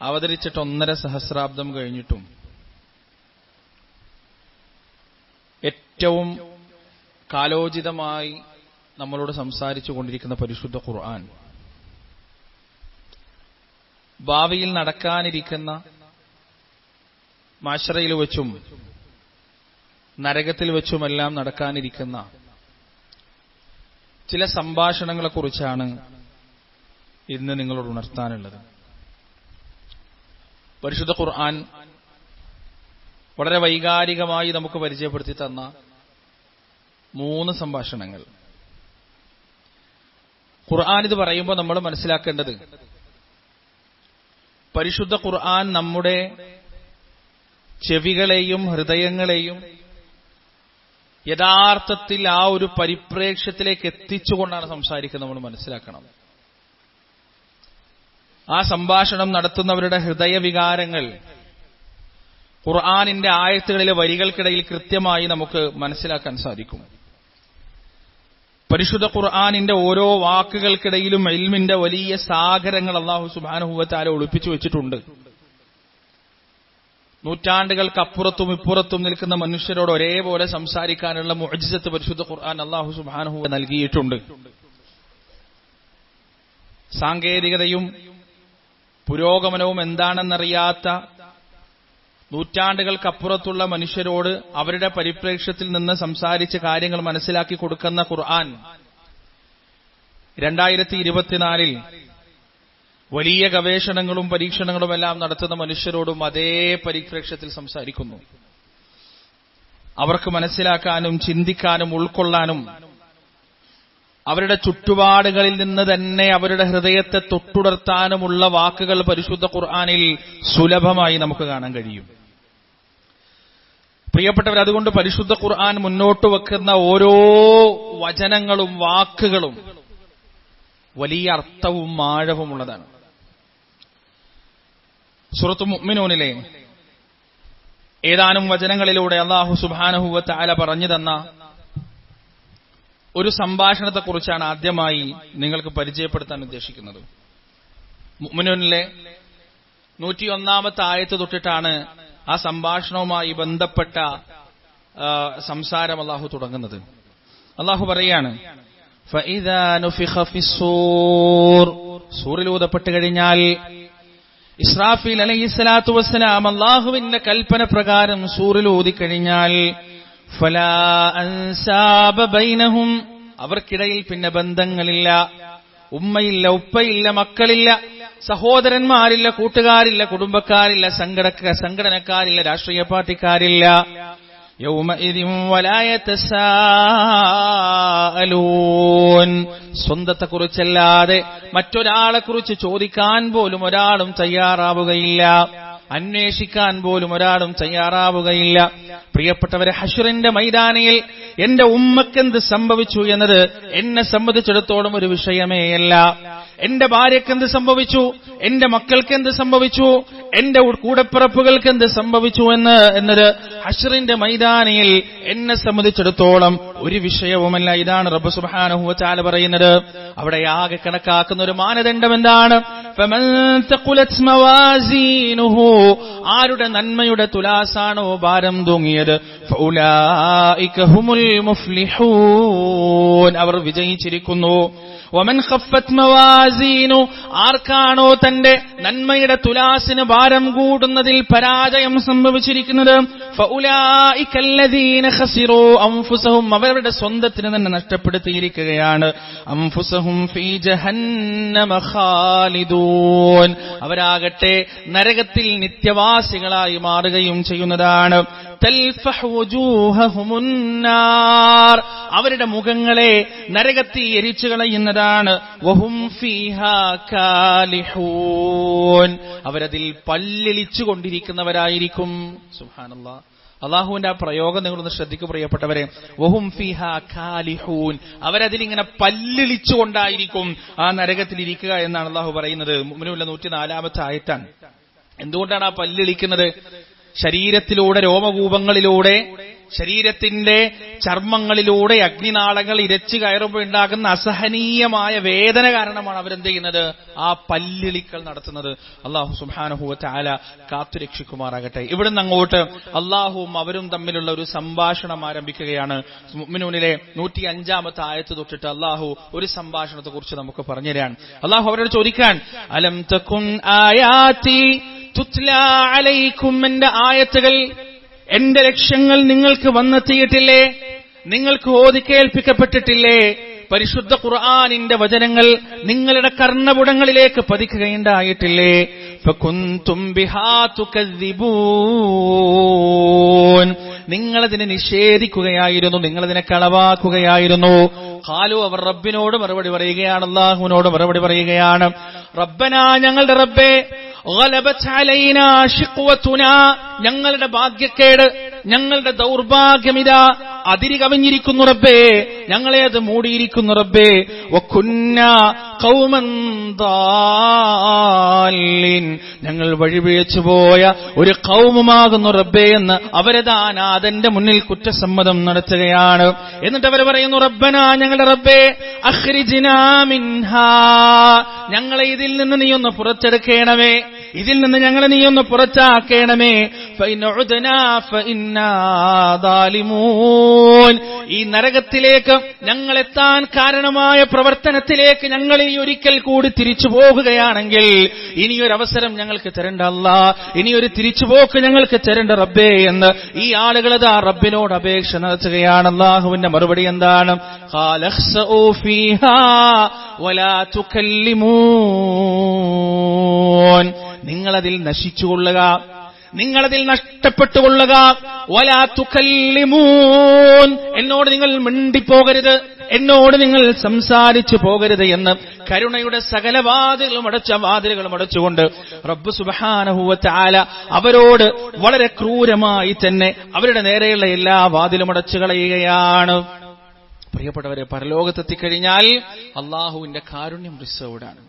അവതരിച്ചിട്ട് 1.5 സഹസ്രാബ്ദം കഴിഞ്ഞിട്ടും ഏറ്റവും കാലോചിതമായി നമ്മളോട് സംസാരിച്ചു കൊണ്ടിരിക്കുന്ന പരിശുദ്ധ ഖുർആൻ, ഭാവിയിൽ നടക്കാനിരിക്കുന്ന മാശറയിൽ വെച്ചും നരകത്തിൽ വെച്ചുമെല്ലാം നടക്കാനിരിക്കുന്ന ചില സംഭാഷണങ്ങളെക്കുറിച്ചാണ് ഇന്ന് നിങ്ങളോട് ഉണർത്താനുള്ളത്. പരിശുദ്ധ ഖുർആൻ വളരെ വൈകാരികമായി നമുക്ക് പരിചയപ്പെടുത്തി തന്ന 3 സംഭാഷണങ്ങൾ. ഖുർആൻ ഇത് പറയുമ്പോൾ നമ്മൾ മനസ്സിലാക്കേണ്ടത്, പരിശുദ്ധ ഖുർആൻ നമ്മുടെ ചെവികളെയും ഹൃദയങ്ങളെയും യഥാർത്ഥത്തിൽ ആ ഒരു പരിപ്രേക്ഷ്യത്തിലേക്ക് എത്തിച്ചുകൊണ്ടാണ് സംസാരിക്കുന്നത്. നമ്മൾ മനസ്സിലാക്കണം, ആ സംഭാഷണം നടത്തുന്നവരുടെ ഹൃദയവികാരങ്ങൾ ഖുർആനിന്റെ ആയത്തുകളിലെ വരികൾക്കിടയിൽ കൃത്യമായി നമുക്ക് മനസ്സിലാക്കാൻ സാധിക്കും. പരിശുദ്ധ ഖുർആനിന്റെ ഓരോ വാക്കുകൾക്കിടയിലും ഇൽമിന്റെ വലിയ സാഗരങ്ങൾ അല്ലാഹു സുബ്ഹാനഹു വ തആല ഒളിപ്പിച്ചു വെച്ചിട്ടുണ്ട്. നൂറ്റാണ്ടുകൾക്കപ്പുറത്തും ഇപ്പുറത്തും നിൽക്കുന്ന മനുഷ്യരോട് ഒരേപോലെ സംസാരിക്കാനുള്ള മുഅ്ജിസത്ത് പരിശുദ്ധ ഖുർആൻ അല്ലാഹു സുബ്ഹാനഹു വ തആല നൽകിയിട്ടുണ്ട്. സാങ്കേതികതയും പുരോഗമനവും എന്താണെന്നറിയാത്ത നൂറ്റാണ്ടുകൾക്കപ്പുറത്തുള്ള മനുഷ്യരോട് അവരുടെ പരിപ്രേക്ഷ്യത്തിൽ നിന്ന് സംസാരിച്ച് കാര്യങ്ങൾ മനസ്സിലാക്കി കൊടുക്കുന്ന ഖുർആൻ 2024 വലിയ ഗവേഷണങ്ങളും പരീക്ഷണങ്ങളും എല്ലാം നടത്തുന്ന മനുഷ്യരോടും അതേ പരിപ്രേക്ഷ്യത്തിൽ സംസാരിക്കുന്നു. അവർക്ക് മനസ്സിലാക്കാനും ചിന്തിക്കാനും ഉൾക്കൊള്ളാനും അവരുടെ ചുറ്റുപാടുകളിൽ നിന്ന് തന്നെ അവരുടെ ഹൃദയത്തെ തൊട്ടുണർത്താനുമുള്ള വാക്കുകൾ പരിശുദ്ധ ഖുർആനിൽ സുലഭമായി നമുക്ക് കാണാൻ കഴിയും. പ്രിയപ്പെട്ടവർ, അതുകൊണ്ട് പരിശുദ്ധ ഖുർആൻ മുന്നോട്ട് വെക്കുന്ന ഓരോ വചനങ്ങളും വാക്കുകളും വലിയ അർത്ഥവും ആഴവുമുള്ളതാണ്. സൂറത്ത് മുഅ്മിനൂനിലെ ഏതാനും വചനങ്ങളിലൂടെ അല്ലാഹു സുബ്ഹാനഹു വ തആല പറഞ്ഞു തന്ന ഒരു സംഭാഷണത്തെക്കുറിച്ചാണ് ആദ്യമായി നിങ്ങൾക്ക് പരിചയപ്പെടുത്താൻ ഉദ്ദേശിക്കുന്നത്. മുഅ്മിനൂനിലെ 101-ാമത്തെ ആയത്ത് തൊട്ടിട്ടാണ് ആ സംഭാഷണവുമായി ബന്ധപ്പെട്ട സംസാരം അല്ലാഹു തുടങ്ങുന്നത്. അല്ലാഹു പറയാണ്, ഫഇദാ നുഫിഖ ഫിസ്സൂർ, സൂറിൽ ഊതപ്പെട്ട് കഴിഞ്ഞാൽ ഇസ്രാഫീൽ അലൈഹിസ്സലാത്തു വസ്സലാം അല്ലാഹുവിന്റെ കൽപ്പന പ്രകാരം സൂറിൽ ഊതിക്കഴിഞ്ഞാൽ ഫലാ അൻസാബ ബൈനഹും, അവർക്കിടയിൽ പിന്നെ ബന്ധങ്ങളില്ല. ഉമ്മയില്ല, ഉപ്പയില്ല, മക്കളില്ല, സഹോദരന്മാരില്ല, കൂട്ടുകാരില്ല, കുടുംബക്കാരില്ല, സംഘടനക്കാരില്ല, രാഷ്ട്രീയ പാർട്ടിക്കാരില്ല. യൗമഇദിൻ വലാ യതസാഅലൂൻ, സ്വന്തത്തെക്കുറിച്ചല്ലാതെ മറ്റൊരാളെക്കുറിച്ച് ചോദിക്കാൻ പോലും ഒരാളും തയ്യാറാവുകയില്ല, അന്വേഷിക്കാൻ പോലും ഒരാളും തയ്യാറാവുകയില്ല. പ്രിയപ്പെട്ടവരെ, ഹശ്റിന്റെ മൈതാനിയിൽ എന്റെ ഉമ്മക്കെന്ത് സംഭവിച്ചു എന്നത് എന്നെ സംബന്ധിച്ചിടത്തോളം ഒരു വിഷയമേയല്ല. എന്റെ ഭാര്യക്കെന്ത് സംഭവിച്ചു, എന്റെ മക്കൾക്കെന്ത് സംഭവിച്ചു, എന്റെ കൂടപ്പിറപ്പുകൾക്ക് എന്ത് സംഭവിച്ചു എന്നത് ഹശ്റിന്റെ മൈതാനിയിൽ എന്നെ സംബന്ധിച്ചിടത്തോളം ഒരു വിഷയവുമല്ല. ഇതാണ് റബ്ബ് സുബ്ഹാനഹു വ തആല പറയുന്നത്. അവിടെ ആകെ കണക്കാക്കുന്ന ഒരു മാനദണ്ഡം എന്താണ്? ഫമൻ തഖുലത് മവാസീനുഹു, ആരുടെ നന്മയുടെ തുലാസാണോ ഭാരം തൂങ്ങിയത്, ഫഉലൈക ഹുമുൽ മുഫ്ലിഹൂൻ, അവർ വിജയിച്ചിരിക്കുന്നു. വമൻ ഖഫ്ഫത് മവാസീനു, ആർക്കാണോ തന്റെ നന്മയുടെ തുലാസിന് ഭാരം കൂടുന്നതിൽ പരാജയം സംഭവിച്ചിരിക്കുന്നത്, ഫഉലൈക അല്ലദീന ഖസിറൂ അൻഫുസഹും, അവരുടെ സ്വന്തത്തിന് തന്നെ നഷ്ടപ്പെടുത്തിയിരിക്കുകയാണ്. അൻഫുസഹും ഫീ ജഹന്നമ ഖാലിദൂൻ, അവരാകട്ടെ നരകത്തിൽ നിത്യവാസികളായി മാറുകയും ചെയ്യുന്നതാണ്. തൽഫഹു വജൂഹഹുമുൻ നാർ, അവരുടെ മുഖങ്ങളെ നരകത്തിൽ എരിച്ചു കളയുന്നതാണ്. വഹും ഫീഹാ കാലിഹൂൻ, അവരതിൽ പല്ലിളിച്ചു കൊണ്ടിരിക്കുന്നവരായിരിക്കും. സുബ്ഹാനല്ലാഹ്, അള്ളാഹുവിന്റെ ആ പ്രയോഗം നിങ്ങളൊന്ന് ശ്രദ്ധിക്കൂ പ്രിയപ്പെട്ടവരെ. വഹും ഫീഹാ കാലിഹൂൻ, അവരതിലിങ്ങനെ പല്ലിളിച്ചുകൊണ്ടായിരിക്കും ആ നരകത്തിലിരിക്കുക എന്നാണ് അള്ളാഹു പറയുന്നത്. മുഅ്മിനൂനിലെ 104-ാമത്തെ ആയത്താണ്. എന്തുകൊണ്ടാണ് ആ പല്ലിളിക്കുന്നത്? ശരീരത്തിലൂടെ രോമകൂപങ്ങളിലൂടെ ശരീരത്തിന്റെ ചർമ്മങ്ങളിലൂടെ അഗ്നിനാളങ്ങൾ ഇരച്ചു കയറുമ്പോൾ ഉണ്ടാകുന്ന അസഹനീയമായ വേദന കാരണമാണ് അവരെന്ത് ചെയ്യുന്നത്, ആ പല്ലിളിക്കൽ നടത്തുന്നത്. അല്ലാഹു സുബ്ഹാനഹു വ തആല കാത്തുരക്ഷിക്കുമാറാകട്ടെ. ഇവിടുന്ന് അങ്ങോട്ട് അല്ലാഹുവും അവരും തമ്മിലുള്ള ഒരു സംഭാഷണം ആരംഭിക്കുകയാണ്. മുഅ്മിനൂനിലെ 105-ാമത്തെ ആയത്ത് തൊട്ടിട്ട് അല്ലാഹു ഒരു സംഭാഷണത്തെ കുറിച്ച് നമുക്ക് പറഞ്ഞുതരാൻ. അല്ലാഹു അവരോട് ചോദിക്കാൻ, അലം തകുൻ ആയാതി തുത്ലാ അലൈക്കും, എന്റെ ആയത്തുകൾ, എന്റെ ലക്ഷ്യങ്ങൾ നിങ്ങൾക്ക് വന്നെത്തിയിട്ടില്ലേ, നിങ്ങൾക്ക് ഓതി കേൾപ്പിക്കപ്പെട്ടിട്ടില്ലേ? പരിശുദ്ധ ഖുർആനിന്റെ വചനങ്ങൾ നിങ്ങളുടെ കർണപുടങ്ങളിലേക്ക് പതിക്കുകയുണ്ടായിട്ടില്ലേ? ഫകുൻതും ബിഹാ തുകദ്ദിബൂൻ, നിങ്ങളതിനെ നിഷേധിക്കുകയായിരുന്നു, നിങ്ങളതിനെ കളവാക്കുകയായിരുന്നു. ഖാലു, അവർ റബ്ബിനോട് മറുപടി പറയുകയാണ്, അല്ലാഹുവിനോട് മറുപടി പറയുകയാണ്, റബ്ബനാ, ഞങ്ങളുടെ റബ്ബേ, ഗലബത് അലൈനാ ശിഖ്വതുനാ, ഞങ്ങളുടെ ഭാഗ്യക്കേട്, ഞങ്ങളുടെ ദൗർഭാഗ്യമിതാ അതിരി കവിഞ്ഞിരിക്കുന്നു റബ്ബേ, ഞങ്ങളെ അത് മൂടിയിരിക്കുന്നു റബ്ബേ. വകുന്നാ ഖൗമൻ ദാലിൻ, ഞങ്ങൾ വഴിപിഴച്ചു പോയ ഒരു ഖൗമുമാകുന്നു റബ്ബേ എന്ന് അവരതാനാഥന്റെ മുന്നിൽ കുറ്റസമ്മതം നടത്തുകയാണ്. എന്നിട്ട് അവർ പറയുന്നു, റബ്ബനാ, ഞങ്ങളുടെ റബ്ബേ, അഖ്രിജ്നാ മിൻഹാ, ഞങ്ങളെ ഇതിൽ നിന്ന് നീ ഒന്ന് പുറത്തെടുക്കണമേ, ഇതിൽ നിന്ന് ഞങ്ങളെ നീ ഒന്ന് പുറത്താക്കണമേ. ഫഇൻ ഉദ്നാ ഫഇന്നാ ദാലിമൂൻ, ഈ നരകത്തിലേക്ക് ഞങ്ങളെത്താൻ കാരണമായ പ്രവർത്തനത്തിലേക്ക് ഞങ്ങൾ ഈ ഒരിക്കൽ കൂടി തിരിച്ചു പോകുകയാണെങ്കിൽ ഇനിയൊരവസരം ഞങ്ങൾക്ക് തരണ്ട അല്ലാ, ഇനിയൊരു തിരിച്ചുപോക്ക് ഞങ്ങൾക്ക് തരണ്ട റബ്ബേ എന്ന് ഈ ആളുകളതാ റബ്ബിനോട് അപേക്ഷ നടത്തുകയാണ്. അല്ലാഹുവിന്റെ മറുപടി എന്താണ്? ഖാലഖ്സഊ ഫീഹാ വലാ തുകല്ലിമൂൻ, നിങ്ങളതിൽ നശിച്ചുകൊള്ളുക, നിങ്ങളതിൽ നഷ്ടപ്പെട്ടുകൊള്ളുക. വലാ തുകല്ലിമൂൻ, എന്നോട് നിങ്ങൾ മിണ്ടിപ്പോകരുത്, എന്നോട് നിങ്ങൾ സംസാരിച്ചു പോകരുത് എന്ന് കരുണയുടെ സകല വാതിലുകളും അടച്ചുകൊണ്ട് റബ്ബ് സുബ്ഹാനഹു വ തആല അവരോട് വളരെ ക്രൂരമായി തന്നെ അവരുടെ നേരെയുള്ള എല്ലാ വാതിലും അടച്ചു കളയുകയാണ്. പ്രിയപ്പെട്ടവരെ, പരലോകത്തെത്തിക്കഴിഞ്ഞാൽ അള്ളാഹുവിന്റെ കാരുണ്യം റിസർവ്ഡ് ആണ്,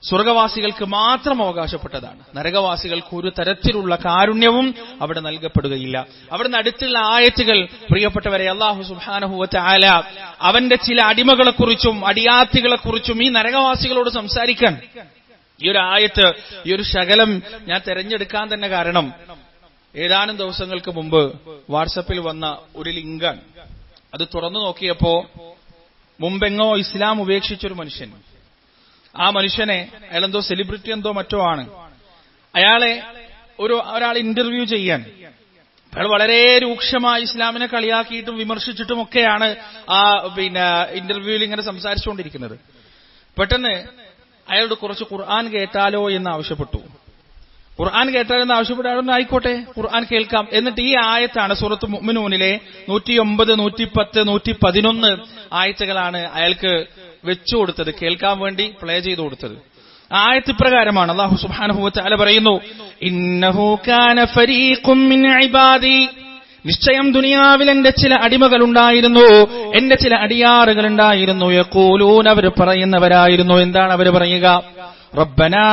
സ്വർഗവാസികൾക്ക് മാത്രം അവകാശപ്പെട്ടതാണ്. നരകവാസികൾക്ക് ഒരു തരത്തിലുള്ള കാരുണ്യവും അവിടെ നൽകപ്പെടുകയില്ല. അവിടുന്ന് അടുത്തുള്ള ആയത്തുകൾ പ്രിയപ്പെട്ടവരെ, അല്ലാഹു സുബ്ഹാനഹു വ തആല അവന്റെ ചില അടിമകളെക്കുറിച്ചും അടിയാത്തികളെക്കുറിച്ചും ഈ നരകവാസികളോട് സംസാരിക്കാൻ ഈ ഒരു ആയത്ത്, ഈ ഒരു ശകലം ഞാൻ തെരഞ്ഞെടുക്കാൻ തന്നെ കാരണം, ഏതാനും ദിവസങ്ങൾക്ക് മുമ്പ് വാട്സപ്പിൽ വന്ന ഒരു ലിങ്കാണ്. അത് തുറന്നു നോക്കിയപ്പോ മുമ്പെങ്ങോ ഇസ്ലാം ഉപേക്ഷിച്ചൊരു മനുഷ്യൻ, ആ മനുഷ്യനെ, അയാളെന്തോ സെലിബ്രിറ്റി എന്തോ മറ്റോ ആണ്, അയാളെ ഒരാൾ ഇന്റർവ്യൂ ചെയ്യാൻ, അയാൾ വളരെ രൂക്ഷമായി ഇസ്ലാമിനെ കളിയാക്കിയിട്ടും വിമർശിച്ചിട്ടും ഒക്കെയാണ് ആ ഇന്റർവ്യൂവിൽ ഇങ്ങനെ സംസാരിച്ചുകൊണ്ടിരിക്കുന്നത്. പെട്ടെന്ന് അയാളോട് കുറച്ച് ഖുർആൻ കേട്ടാലോ എന്ന് ആവശ്യപ്പെട്ടു. ഖുർആൻ കേട്ടാലെന്ന് ആവശ്യപ്പെട്ടാലൊന്നും ആയിക്കോട്ടെ, ഖുർആൻ കേൾക്കാം. എന്നിട്ട് ഈ ആയത്താണ് സൂറത്ത് മുഅ്മിനൂനിലെ 109, 110, 111 ആയത്തുകളാണ് അയാൾക്ക് വെച്ചുകൊടുത്തത്, കേൾക്കാൻ വേണ്ടി പ്ലേ ചെയ്തു കൊടുത്തത്. ആയത്ത് പ്രകാരമാണ്. അല്ലാഹു സുബ്ഹാനഹു വ തആല പറയുന്നു, ഇന്നഹു കാന ഫരീഖും മിൻ ഇബാദി, നിശ്ചയം ദുനിയാവിൽ എന്റെ ചില അടിമകൾ ഉണ്ടായിരുന്നു, എന്റെ ചില അടിയാറുകൾ ഉണ്ടായിരുന്നു. യഖൂലൂന, അവർ പറയുന്നവരായിരുന്നു. എന്താണ് അവർ പറയുക? റബ്ബനാ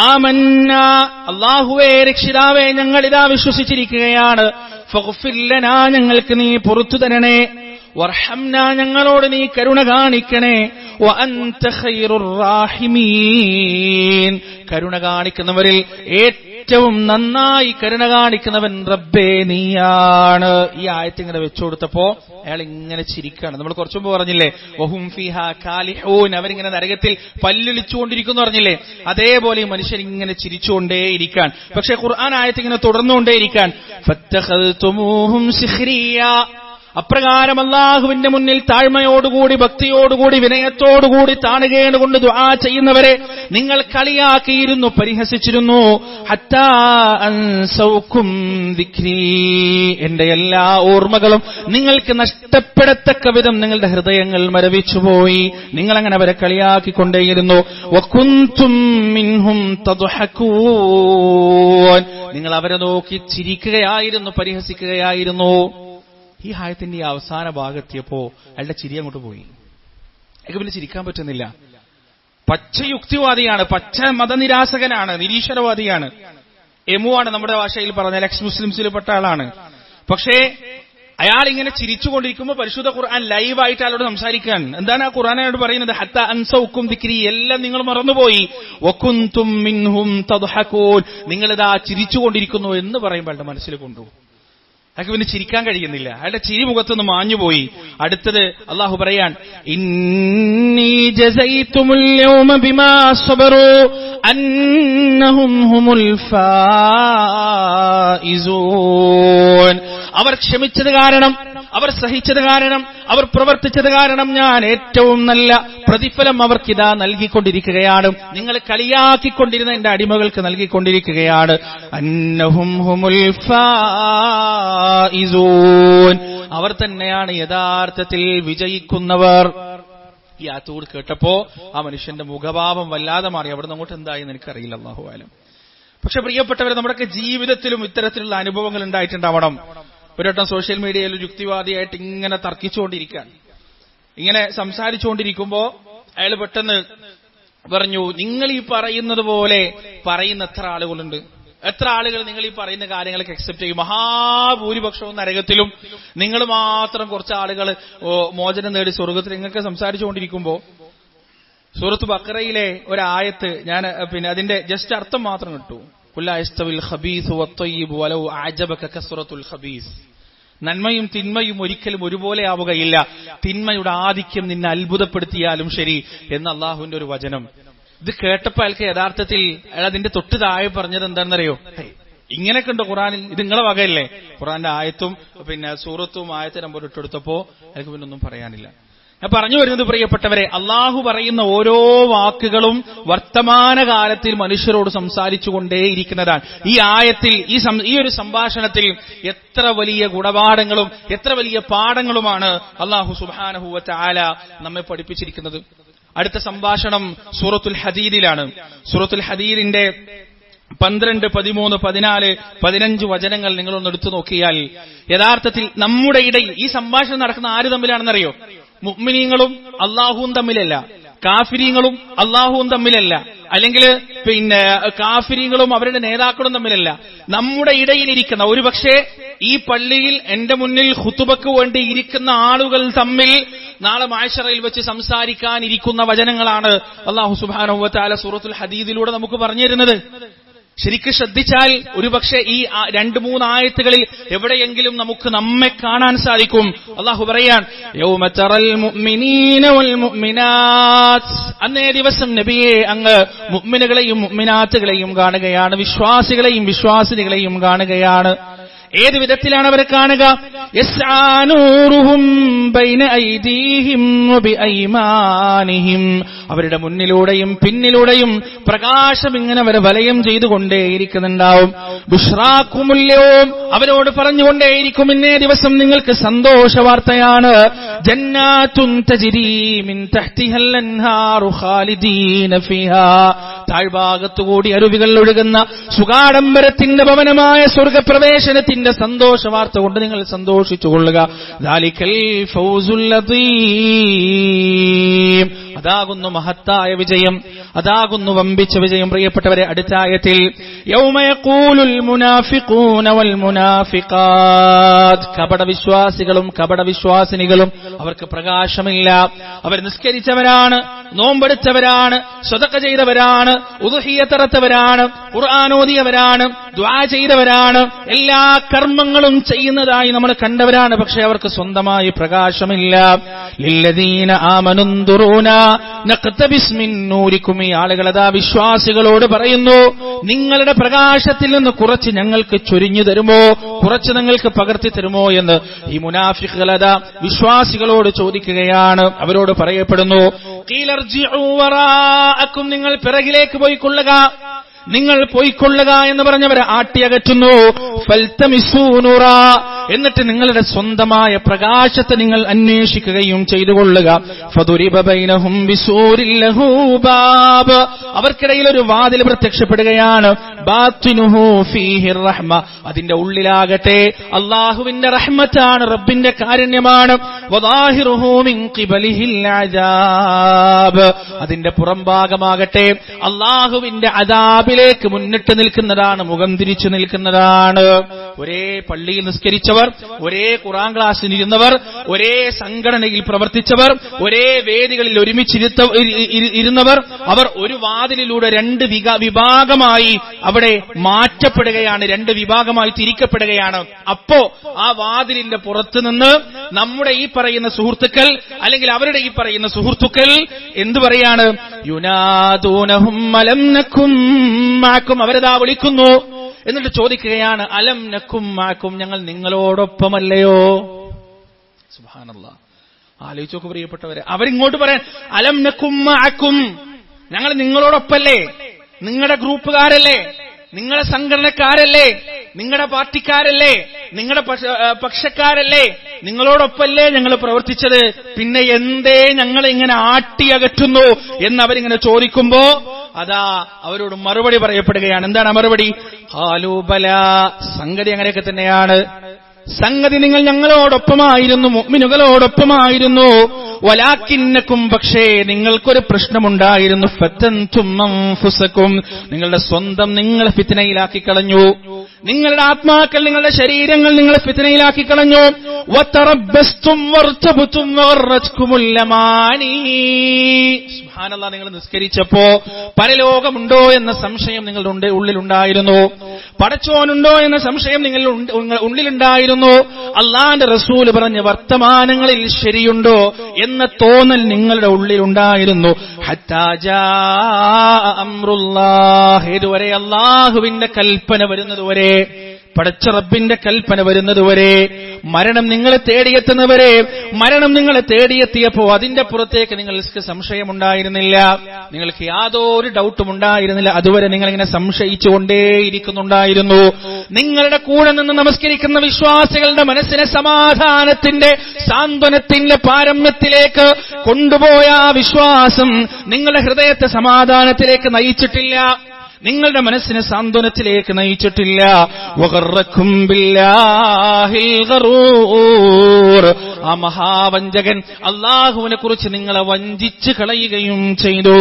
ആമന്നാ, അല്ലാഹുവേ രക്ഷിതാവേ, ഞങ്ങളിതാ വിശ്വസിച്ചിരിക്കുകയാണ്. ഫഗ്ഫിർ ലനാ, ഞങ്ങൾക്ക് നീ പുറത്തു തരണേ. വർഹംനാ, ഞങ്ങളോട് നീ കരുണ കാണിക്കണേ. വഅൻത ഖൈറുർ റാഹിമീൻ, കരുണ കാണിക്കുന്നവരിൽ ഏറ്റവും നന്നായി കരുണ കാണിക്കുന്നവൻ റബ്ബേ നീയാണ്. ഈ ആയത്ത് ഇങ്ങനെ വെച്ചുകൊടുത്തപ്പോ അയാൾ ഇങ്ങനെ ചിരിക്കാണ്. നമ്മൾ കുറച്ചു മുമ്പ് പറഞ്ഞില്ലേ, വഹും ഫീഹാ കാലിഹൂൻ, അവരിങ്ങനെ നരകത്തിൽ പല്ലിളിച്ചുകൊണ്ടിരിക്കുന്നു പറഞ്ഞില്ലേ, അതേപോലെ ഈ മനുഷ്യൻ ഇങ്ങനെ ചിരിച്ചുകൊണ്ടേയിരിക്കാൻ. പക്ഷെ ഖുർആൻ ആയത്ത് ഇങ്ങനെ തുടർന്നുകൊണ്ടേയിരിക്കാൻ. ഫത്തഖൽതുമൂഹും സിഖ്രിയ, അപ്രകാരം അല്ലാഹുവിന്റെ മുന്നിൽ താഴ്മയോടുകൂടി ഭക്തിയോടുകൂടി വിനയത്തോടുകൂടി താണുകേണ്ടുകൊണ്ട് ദുആ ചെയ്യുന്നവരെ നിങ്ങൾ കളിയാക്കിയിരുന്നു, പരിഹസിച്ചിരുന്നു. ഹത്താ അൻസൗകും ദിക്രി, എന്റെ എല്ലാ ഓർമ്മകളും നിങ്ങൾക്ക് നഷ്ടപ്പെടത്തക്ക വിധം നിങ്ങളുടെ ഹൃദയങ്ങൾ മരവിച്ചുപോയി. നിങ്ങളങ്ങനെ അവരെ കളിയാക്കിക്കൊണ്ടേയിരുന്നു. വകുൻതും മിൻഹും തദ്ഹകൂൻ, നിങ്ങൾ അവരെ നോക്കി ചിരിക്കുകയായിരുന്നു, പരിഹസിക്കുകയായിരുന്നു. ഈ ആയത്തിന്റെ ഈ അവസാന ഭാഗത്തെത്തിയപ്പോ അയാളുടെ ചിരി അങ്ങോട്ട് പോയി. അയാൾക്ക് പിന്നെ ചിരിക്കാൻ പറ്റുന്നില്ല. പച്ച യുക്തിവാദിയാണ്, പച്ച മതനിരാസകനാണ്, നിരീശ്വരവാദിയാണ്, എമുവാണ് നമ്മുടെ ഭാഷയിൽ പറഞ്ഞാൽ, എക്സ് മുസ്ലിംസിൽ പെട്ട ആളാണ്. പക്ഷേ അയാൾ ഇങ്ങനെ ചിരിച്ചുകൊണ്ടിരിക്കുമ്പോൾ പരിശുദ്ധ ഖുർആൻ ലൈവായിട്ട് അയാളോട് സംസാരിക്കാൻ. എന്താണ് ആ ഖുർആൻ അയാളോട് പറയുന്നത്? ഹത്താ അൻസൗക്കും ദിക്രി, എല്ലാം നിങ്ങൾ മറന്നുപോയി. വകുൻതും മിൻഹും തദ്ഹഖൂൻ, നിങ്ങളിതാ ചിരിച്ചുകൊണ്ടിരിക്കുന്നു എന്ന് പറയുമ്പോൾ അയാളുടെ മനസ്സിൽ കൊണ്ടു. അയാൾക്ക് പിന്നെ ചിരിക്കാൻ കഴിയുന്നില്ല, അയാളുടെ ചിരി മുഖത്തുനിന്ന് മാഞ്ഞുപോയി. അടുത്തത് അള്ളാഹു പറയാൻ, ഇന്നി ജസൈതുമുൽ യൗമ ബിമാ സബറു അന്നഹും ഹുമുൽ ഫായിസൂൻ. അവർ ക്ഷമിച്ചത് കാരണം, അവർ സഹിച്ചത് കാരണം, അവർ പ്രവർത്തിച്ചത് കാരണം ഞാൻ ഏറ്റവും നല്ല പ്രതിഫലം അവർക്കിതാ നൽകിക്കൊണ്ടിരിക്കുകയാണ്. നിങ്ങൾ കളിയാക്കിക്കൊണ്ടിരുന്ന എന്റെ അടിമകൾക്ക് നൽകിക്കൊണ്ടിരിക്കുകയാണ്. അന്നഹും ഹുമുൽ ഫായിസൂൻ, അവർ തന്നെയാണ് യഥാർത്ഥത്തിൽ വിജയിക്കുന്നവർ. ഈ ആയത്ത് കേട്ടപ്പോ ആ മനുഷ്യന്റെ മുഖഭാവം വല്ലാതെ മാറി. അവിടെ നിന്ന് അങ്ങോട്ട് എന്തായെന്ന് എനിക്കറിയില്ല, അല്ലാഹു അലം. പക്ഷെ പ്രിയപ്പെട്ടവരെ, നമ്മുടെയൊക്കെ ജീവിതത്തിലും ഇത്തരത്തിലുള്ള അനുഭവങ്ങൾ ഉണ്ടായിട്ടുണ്ടാവണം. ഒരു വട്ടം സോഷ്യൽ മീഡിയയിൽ ഒരു യുക്തിവാദിയായിട്ട് ഇങ്ങനെ തർക്കിച്ചുകൊണ്ടിരിക്കാൻ, ഇങ്ങനെ സംസാരിച്ചുകൊണ്ടിരിക്കുമ്പോ അയാൾ പെട്ടെന്ന് പറഞ്ഞു, നിങ്ങൾ ഈ പറയുന്നത് പോലെ പറയുന്ന എത്ര ആളുകളുണ്ട്, എത്ര ആളുകൾ നിങ്ങൾ ഈ പറയുന്ന കാര്യങ്ങളൊക്കെ അക്സെപ്റ്റ് ചെയ്യും? മഹാഭൂരിപക്ഷവും നരകത്തിലും, നിങ്ങൾ മാത്രം കുറച്ച് ആളുകൾ മോചനം നേടി സ്വർഗത്തിൽ. നിങ്ങൾക്ക് സംസാരിച്ചുകൊണ്ടിരിക്കുമ്പോ സൂറത്ത് ബഖറയിലെ ഒരായത്ത് ഞാൻ അതിന്റെ ജസ്റ്റ് അർത്ഥം മാത്രം കിട്ടു. കുല്ലാ യസ്തവിൽ ഖബീസ് വത്തയ്യിബ് വലൗ അഅജബക കസ്റത്തുൽ ഖബീസ്. നന്മയും തിന്മയും ഒരിക്കലും ഒരുപോലെ ആവുകയില്ല, തിന്മയുടെ ആധിക്യം നിന്നെ അത്ഭുതപ്പെടുത്തിയാലും ശരി എന്ന് അള്ളാഹുവിന്റെ ഒരു വചനം. ഇത് കേട്ടപ്പോൾ അയാൾക്ക് യഥാർത്ഥത്തിൽ അയാൾ അതിന്റെ തൊട്ട് താഴെ പറഞ്ഞത് എന്താണെന്നറിയോ? ഇങ്ങനെയൊക്കെ ഉണ്ടോ ഖുറാനിൽ? ഇത് നിങ്ങളെ വകയല്ലേ? ഖുറാന്റെ ആയത്തും സൂറത്തും ആയത്തെ നമ്പർ ഇട്ടെടുത്തപ്പോ അയാൾക്ക് പിന്നെ ഒന്നും പറയാനില്ല. ഞാൻ പറഞ്ഞു വരുന്നത് പ്രിയപ്പെട്ടവരെ, അള്ളാഹു പറയുന്ന ഓരോ വാക്കുകളും വർത്തമാനകാലത്തിൽ മനുഷ്യരോട് സംസാരിച്ചുകൊണ്ടേയിരിക്കുന്നതാണ്. ഈ ആയത്തിൽ, ഈ ഒരു സംഭാഷണത്തിൽ എത്ര വലിയ ഗുണപാഠങ്ങളും എത്ര വലിയ പാഠങ്ങളുമാണ് അള്ളാഹു സുബ്ഹാനഹു വ തആല നമ്മെ പഠിപ്പിച്ചിരിക്കുന്നത്. അടുത്ത സംഭാഷണം സൂറത്തുൽ ഹദീദിലാണ്. സൂറത്തുൽ ഹദീദിന്റെ 12, 13, 14, 15 വചനങ്ങൾ നിങ്ങളൊന്ന് എടുത്തു നോക്കിയാൽ യഥാർത്ഥത്തിൽ നമ്മുടെ ഇടയിൽ ഈ സംഭാഷണം നടക്കുന്ന ആര് തമ്മിലാണെന്നറിയോ? മുഅ്മിനീങ്ങളും അള്ളാഹുവും തമ്മിലല്ല, കാഫിരീങ്ങളും അള്ളാഹുവും തമ്മിലല്ല, അല്ലെങ്കിൽ കാഫിരീങ്ങളും അവരുടെ നേതാക്കളും തമ്മിലല്ല. നമ്മുടെ ഇടയിലിരിക്കുന്ന, ഒരുപക്ഷെ ഈ പള്ളിയിൽ എന്റെ മുന്നിൽ ഖുതുബക്ക് വേണ്ടി ഇരിക്കുന്ന ആളുകൾ തമ്മിൽ നാളെ മഹ്ശറയിൽ വെച്ച് സംസാരിക്കാനിരിക്കുന്ന വചനങ്ങളാണ് അല്ലാഹു സുബ്ഹാനഹു വ തആല സൂറത്തുൽ ഹദീദിലൂടെ നമുക്ക് പറഞ്ഞു തരുന്നത്. ശരിക്ക് ശ്രദ്ധിച്ചാൽ ഒരുപക്ഷെ ഈ 2-3 ആയത്തുകളിൽ എവിടെയെങ്കിലും നമുക്ക് നമ്മെ കാണാൻ സാധിക്കും. അല്ലാഹു പറയാൻ, യൗമ തറൽ മുഅ്മിനീന വൽ മുഅ്മിനാത്ത്, അന്നേ ദിവസം നബിയെ അങ്ങ് മുഅ്മിനുകളെയും മുഅ്മിനാത്തുകളെയും കാണുകയാണ്, വിശ്വാസികളെയും വിശ്വാസിനികളെയും കാണുകയാണ്. ഏത് വിധത്തിലാണ് അവരെ കാണുക? യസ്ആ നൂറുഹും ബൈന ഐദീഹിം വബിഐമാനിഹിം, അവരുടെ മുന്നിലൂടെയും പിന്നിലൂടെയും പ്രകാശം ഇങ്ങനെ അവരെ വലയം ചെയ്തുകൊണ്ടേയിരിക്കുന്നുണ്ടാവും. ബുശ്റാക്കുമുൽ യൗം, അവരോട് പറഞ്ഞുകൊണ്ടേയിരിക്കും, ഇന്നേ ദിവസം നിങ്ങൾക്ക് സന്തോഷ വാർത്തയാണ്. ജന്നാത്തുൻ തജ്രീ മിൻ തഹ്തിഹൽ അൻഹാറു ഖാലിദീന ഫീഹാ, താഴ്ഭാഗത്തുകൂടി അരുവികൾ ഒഴുകുന്ന സുഖാഡംബരത്തിന്റെ ഭവനമായ സ്വർഗപ്രവേശനത്തിന്റെ സന്തോഷ വാർത്ത കൊണ്ട് നിങ്ങൾ സന്തോഷിച്ചുകൊള്ളുക. ദാലികൽ ഫൗസുൽ അദീം, അതാകുന്നു മഹത്തായ വിജയം, അതാകുന്നു വമ്പിച്ച വിജയം. പ്രിയപ്പെട്ടവരെ, അടുത്ത ആയത്തിൽ യൗമ യഖൂലുൽ മുനാഫിഖൂന വൽ മുനാഫിഖാത്ത്, കപടവിശ്വാസികളും കപടവിശ്വാസിനികളും അവർക്ക് പ്രകാശമില്ല. അവർ നിസ്കരിച്ചവരാണ്, നോമ്പെടുത്തവരാണ്, സ്വതക്ക ചെയ്തവരാണ്, ഉദ്ഹിയ്യത്ത് അറുത്തവരാണ്, ഖുർആൻ ഓതിയവരാണ്, ദുആ ചെയ്തവരാണ്, എല്ലാ കർമ്മങ്ങളും ചെയ്യുന്നതായി നമ്മൾ കണ്ടവരാണ്. പക്ഷെ അവർക്ക് സ്വന്തമായി പ്രകാശമില്ല. ലില്ലദീന ആമനുൻദുറൂന നഖ്തബിസ് മിൻ നൂരിക്കും, ഈ ആളുകൾ അതാ വിശ്വാസികളോട് പറയുന്നു, നിങ്ങളുടെ പ്രകാശത്തിൽ നിന്ന് കുറച്ച് ഞങ്ങൾക്ക് ചൊരിഞ്ഞു തരുമോ, കുറച്ച് നിങ്ങൾക്ക് പകർത്തി തരുമോ എന്ന് ഈ മുനാഫിഖുകൾ അതാ വിശ്വാസികളോട് ചോദിക്കുകയാണ്. അവരോട് പറയപ്പെടുന്നു, ഖീലർജിഉ വറാഅക്കും, നിങ്ങൾ പിറകിലേക്ക് പോയിക്കൊള്ളുക, നിങ്ങൾ പോയിക്കൊള്ളുക എന്ന് പറഞ്ഞവരെ ആട്ടിയകറ്റുന്നു. ഫൽതമിസൂ നൂറാ, എന്നിട്ട് നിങ്ങളുടെ സ്വന്തമായ പ്രകാശത്തെ നിങ്ങൾ അന്വേഷിക്കുകയും ചെയ്തുകൊള്ളുക. ഫദുരിബ ബൈനഹും ബിസൂരിൻ ലഹു ബാബ്, അവർക്കിടയിൽ ഒരു വാതിൽ പ്രത്യക്ഷപ്പെടുകയാണ്. ബാത്തിനുഹു ഫീഹിർ റഹ്മ, അതിന്റെ ഉള്ളിലാകട്ടെ അല്ലാഹുവിന്റെ റഹ്മത്താണ്, റബ്ബിന്റെ കാരുണ്യമാണ്. വദാഹിറുഹു മിൻ ഖിബലിഹിൽ അദാബ്, അതിന്റെ പുറംഭാഗമാകട്ടെ അല്ലാഹുവിന്റെ അദാബിലേക്ക് മുന്നിട്ട് നിൽക്കുന്നതാണ്, മുഖം തിരിച്ചു നിൽക്കുന്നതാണ്. ഒരേ പള്ളിയിൽ നിസ്കരിച്ചവർ, ഒരേ ഖുർആൻ ക്ലാസ്സിൽ ഇരുന്നവർ, ഒരേ സംഘടനയിൽ പ്രവർത്തിച്ചവർ, ഒരേ വേദികളിൽ ഒരുമിച്ചിരുന്നവർ, അവർ ഒരു വാതിലിലൂടെ രണ്ട് വിഭാഗമായി അവിടെ മാറ്റപ്പെടുകയാണ്, രണ്ട് വിഭാഗമായി തിരിക്കപ്പെടുകയാണ്. അപ്പോ ആ വാതിലിന്റെ പുറത്തു നിന്ന് നമ്മുടെ ഈ പറയുന്ന സുഹൃത്തുക്കൾ അല്ലെങ്കിൽ അവരുടെ ഈ പറയുന്ന സുഹൃത്തുക്കൾ എന്തു പറയാണ്? യുനാദൂനഹും അലം നകും മഅകും, അവരതാ വിളിക്കുന്നു. എന്നിട്ട് ചോദിക്കുകയാണ്, അലം നകും മഅകും, ഞങ്ങൾ നിങ്ങളോടൊപ്പമല്ലയോ? സുബ്ഹാനല്ലാഹ്, ആലോചിച്ച് നോക്കൂ പ്രിയപ്പെട്ടവരെ. അവരിങ്ങോട്ട് പറയാൻ, അലം നകും മഅകും, ഞങ്ങൾ നിങ്ങളോടൊപ്പല്ലേ, നിങ്ങളുടെ ഗ്രൂപ്പുകാരല്ലേ, നിങ്ങളുടെ സംഘടനക്കാരല്ലേ, നിങ്ങളുടെ പാർട്ടിക്കാരല്ലേ, നിങ്ങളുടെ പക്ഷക്കാരല്ലേ, നിങ്ങളോടൊപ്പല്ലേ ഞങ്ങൾ പ്രവർത്തിച്ചത്, പിന്നെ എന്തേ ഞങ്ങളെ ഇങ്ങനെ ആട്ടിയകറ്റുന്നു എന്നവരിങ്ങനെ ചോദിക്കുമ്പോ അതാ അവരോട് മറുപടി പറയപ്പെടുകയാണ്. എന്താണ് മറുപടി? ഖാലൂ ബലാ, സംഗതി അങ്ങനെയൊക്കെ തന്നെയാണ്, സംഗതി നിങ്ങൾ ഞങ്ങളോടൊപ്പമായിരുന്നു, മുഅ്മിനുകളോടൊപ്പമായിരുന്നു. വലാകിന്നകും, പക്ഷേ നിങ്ങൾക്കൊരു പ്രശ്നമുണ്ടായിരുന്നു. ഫതൻതും അൻഫുസകും, നിങ്ങളുടെ സ്വന്തം നിങ്ങളെ ഫിത്നയിലാക്കി കളഞ്ഞു, നിങ്ങളുടെ ആത്മാക്കൾ, നിങ്ങളുടെ ശരീരങ്ങൾ നിങ്ങളെ ഫിത്നയിലാക്കി കളഞ്ഞു. വതറബ്ബസ്തും വർതബതും വഗറത്കുമുൽ അമാനി. സുബ്ഹാനല്ലാഹ്, നിങ്ങൾ നിസ്കരിച്ചപ്പോ പരലോകമുണ്ടോ എന്ന സംശയം നിങ്ങളുടെ ഉള്ളിലുണ്ടായിരുന്നു, പടച്ചോനുണ്ടോ എന്ന സംശയം നിങ്ങളുടെ ഉള്ളിലുണ്ടായിരുന്നു, അള്ളാന്റെ റസൂൽ പറഞ്ഞ വർത്തമാനങ്ങളിൽ ശരിയുണ്ടോ എന്ന തോന്നൽ നിങ്ങളുടെ ഉള്ളിലുണ്ടായിരുന്നു. ഹത്താ ജാ അംറുല്ലാഹ്, ഇതുവരെ അള്ളാഹുവിന്റെ കൽപ്പന വരുന്നതുവരെ, പടച്ച റബ്ബിന്റെ കൽപ്പന വരുന്നതുവരെ, മരണം നിങ്ങളെ തേടിയെത്തുന്നവരെ. മരണം നിങ്ങളെ തേടിയെത്തിയപ്പോ അതിന്റെ പുറത്തേക്ക് നിങ്ങൾക്ക് സംശയമുണ്ടായിരുന്നില്ല, നിങ്ങൾക്ക് യാതൊരു ഡൗട്ടും ഉണ്ടായിരുന്നില്ല. അതുവരെ നിങ്ങളിങ്ങനെ സംശയിച്ചുകൊണ്ടേയിരിക്കുന്നുണ്ടായിരുന്നു. നിങ്ങളുടെ കൂടെ നിന്ന് നമസ്കരിക്കുന്ന വിശ്വാസികളുടെ മനസ്സിനെ സമാധാനത്തിന്റെ, സാന്ത്വനത്തിന്റെ പാരമ്യത്തിലേക്ക് കൊണ്ടുപോയ ആ വിശ്വാസം നിങ്ങളുടെ ഹൃദയത്തെ സമാധാനത്തിലേക്ക് നയിച്ചിട്ടില്ല, നിങ്ങളുടെ മനസ്സിനെ സാന്ത്വനത്തിലേക്ക് നയിച്ചിട്ടില്ല. വഗറക്കും ബില്ലാഹിൽ ഗറൂർ, ആ മഹാവഞ്ചകൻ അല്ലാഹുവിനെ കുറിച്ച് നിങ്ങളെ വഞ്ചിച്ചു കളയുകയും ചെയ്തു.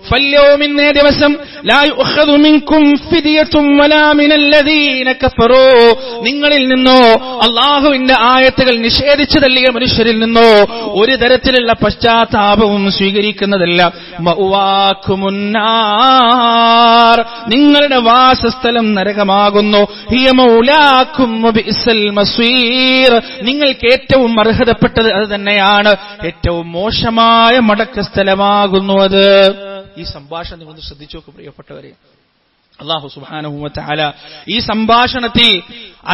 ഫല്യൗമിന്നേ ദിവസം ലാ യുഖദു മിൻകും ഫിദിയത്തും വലാ മിനല്ലദീന കഫറൂ, നിങ്ങളിൽ നിന്നോ അല്ലാഹുവിന്റെ ആയത്തുകൾ നിഷേധിച്ചു തള്ളിയ മനുഷ്യരിൽ നിന്നോ ഒരു തരത്തിലുള്ള പശ്ചാത്താപവും സ്വീകരിക്കുന്നതല്ല. മഅവാകുമുന്നാർ, നിങ്ങളുടെ വാസസ്ഥലം നരകമാകുന്നു. ഹിയ മൗലാക്കും വബിഇസൽ മസീർ, നിങ്ങൾക്ക് ഏറ്റവും അർഹതപ്പെട്ടത് അത് തന്നെയാണ്, ഏറ്റവും മോശമായ മടക്ക സ്ഥലമാകുന്നു അത്. ഈ സംഭാഷണം നിങ്ങൾ ശ്രദ്ധിച്ചു നോക്കൂ പ്രിയപ്പെട്ടവരെ. അല്ലാഹു സുബ്ഹാനഹു വ തആല ഈ സംഭാഷണത്തിൽ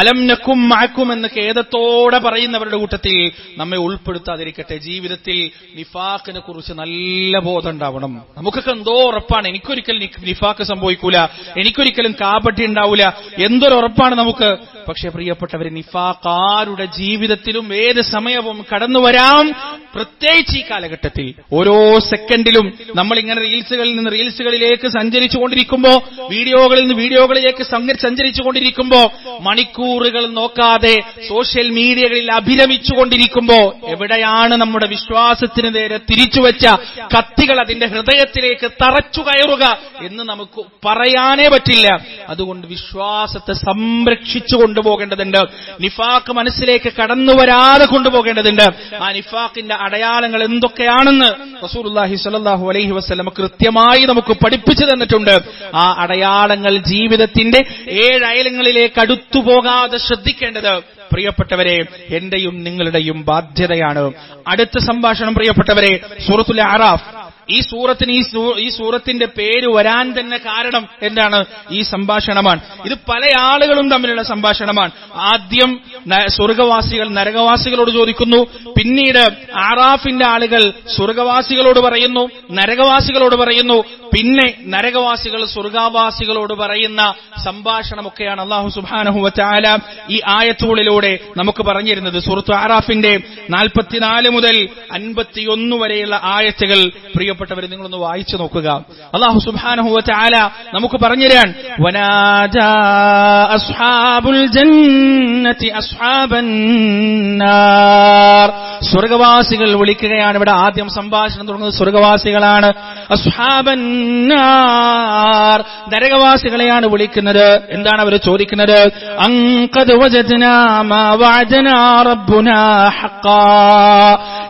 അലം നകും മഅകും എന്ന് ഖേദത്തോടെ പറയുന്നവരുടെ കൂട്ടത്തിൽ നമ്മെ ഉൾപ്പെടുത്താതിരിക്കട്ടെ. ജീവിതത്തിൽ നിഫാഖിനെ കുറിച്ച് നല്ല ബോധം ഉണ്ടാവണം. നമുക്കൊക്കെ എന്തോ ഉറപ്പാണ്, എനിക്കൊരിക്കലും നിഫാഖ് സംഭവിക്കൂല, എനിക്കൊരിക്കലും കാപട്യം ഉണ്ടാവില്ല, എന്തൊരു ഉറപ്പാണ് നമുക്ക്. പക്ഷേ പ്രിയപ്പെട്ടവരെ, നിഫാഖ് ആരുടെ ജീവിതത്തിലും ഏത് സമയവും കടന്നു വരാം. പ്രത്യേകിച്ച് ഈ കാലഘട്ടത്തിൽ ഓരോ സെക്കൻഡിലും നമ്മളിങ്ങനെ റീൽസുകളിൽ നിന്ന് റീൽസുകളിലേക്ക് സഞ്ചരിച്ചു കൊണ്ടിരിക്കുമ്പോ, വീഡിയോകളിൽ നിന്ന് വീഡിയോകളിലേക്ക് സഞ്ചരിച്ചു കൊണ്ടിരിക്കുമ്പോ, മണിക്കൂറുകൾ നോക്കാതെ സോഷ്യൽ മീഡിയകളിൽ അഭിരമിച്ചുകൊണ്ടിരിക്കുമ്പോ, എവിടെയാണ് നമ്മുടെ വിശ്വാസത്തിന് നേരെ തിരിച്ചുവെച്ച കത്തികൾ അതിന്റെ ഹൃദയത്തിലേക്ക് തറച്ചു കയറുക എന്ന് നമുക്ക് പറയാനേ പറ്റില്ല. അതുകൊണ്ട് വിശ്വാസത്തെ സംരക്ഷിച്ചു കൊണ്ടുപോകേണ്ടതുണ്ട്. നിഫാഖ് മനസ്സിലേക്ക് കടന്നു വരാതെ കൊണ്ടുപോകേണ്ടതുണ്ട്. ആ നിഫാഖിന്റെ അടയാളങ്ങൾ എന്തൊക്കെയാണെന്ന് റസൂലുള്ളാഹി സ്വല്ലല്ലാഹു അലൈഹി വസല്ലം കൃത്യമായി നമുക്ക് പഠിപ്പിച്ചു തന്നിട്ടുണ്ട്. ആ അടയാളങ്ങൾ ജീവിതത്തിന്റെ 7 അയലങ്ങളിലേക്ക് അടുത്തു പോകാതെ ശ്രദ്ധിക്കേണ്ടത് പ്രിയപ്പെട്ടവരെ എന്റെയും നിങ്ങളുടെയും ബാധ്യതയാണ്. അടുത്ത സംഭാഷണം പ്രിയപ്പെട്ടവരെ, സൂറത്തുൽ അറാഫ്. ഈ സൂറത്തിന്റെ പേര് വരാൻ തന്നെ കാരണം എന്താണ്? ഈ സംഭാഷണമാണ്. ഇത് പല ആളുകളും തമ്മിലുള്ള സംഭാഷണമാണ്. ആദ്യം സ്വർഗവാസികൾ നരകവാസികളോട് ചോദിക്കുന്നു, പിന്നീട് ആറാഫിന്റെ ആളുകൾ സ്വർഗവാസികളോട് പറയുന്നു, നരകവാസികളോട് പറയുന്നു, പിന്നെ നരകവാസികൾ സ്വർഗവാസികളോട് പറയുന്ന സംഭാഷണമൊക്കെയാണ് അല്ലാഹു സുബ്ഹാനഹു വ തആല ഈ ആയത്തുകളിലൂടെ നമുക്ക് പറഞ്ഞിരുന്നത്. സൂറത്ത് ആറാഫിന്റെ 44 മുതൽ 51 വരെയുള്ള ആയത്തുകൾ പ്രിയ പ്രിയപ്പെട്ടവരെ, നിങ്ങളൊന്ന് വായിച്ചു നോക്കുക. അല്ലാഹു സുബ്ഹാനഹു വ തആല നമുക്ക് പറഞ്ഞുതരാൻ, വനാജാ അസ്ഹാബുൽ ജന്നതി അസ്ഹാബൻ നാർ. സ്വർഗ്ഗവാസികൾ വിളിക്കുകയാണ്. ഇവിടെ ആദ്യം സംഭാഷണം തുടങ്ങുന്നത് സ്വർഗ്ഗവാസികളാണ്. അസ്ഹാബൻ നാർ, നരകവാസികളെയാണ് വിളിക്കുന്നത്. എന്താണ് അവർ ചോദിക്കുന്നത്? അൻഖദ് വജദ്നാ മാ വഅദനാ റബ്ബുനാ ഹഖ്ഖാ.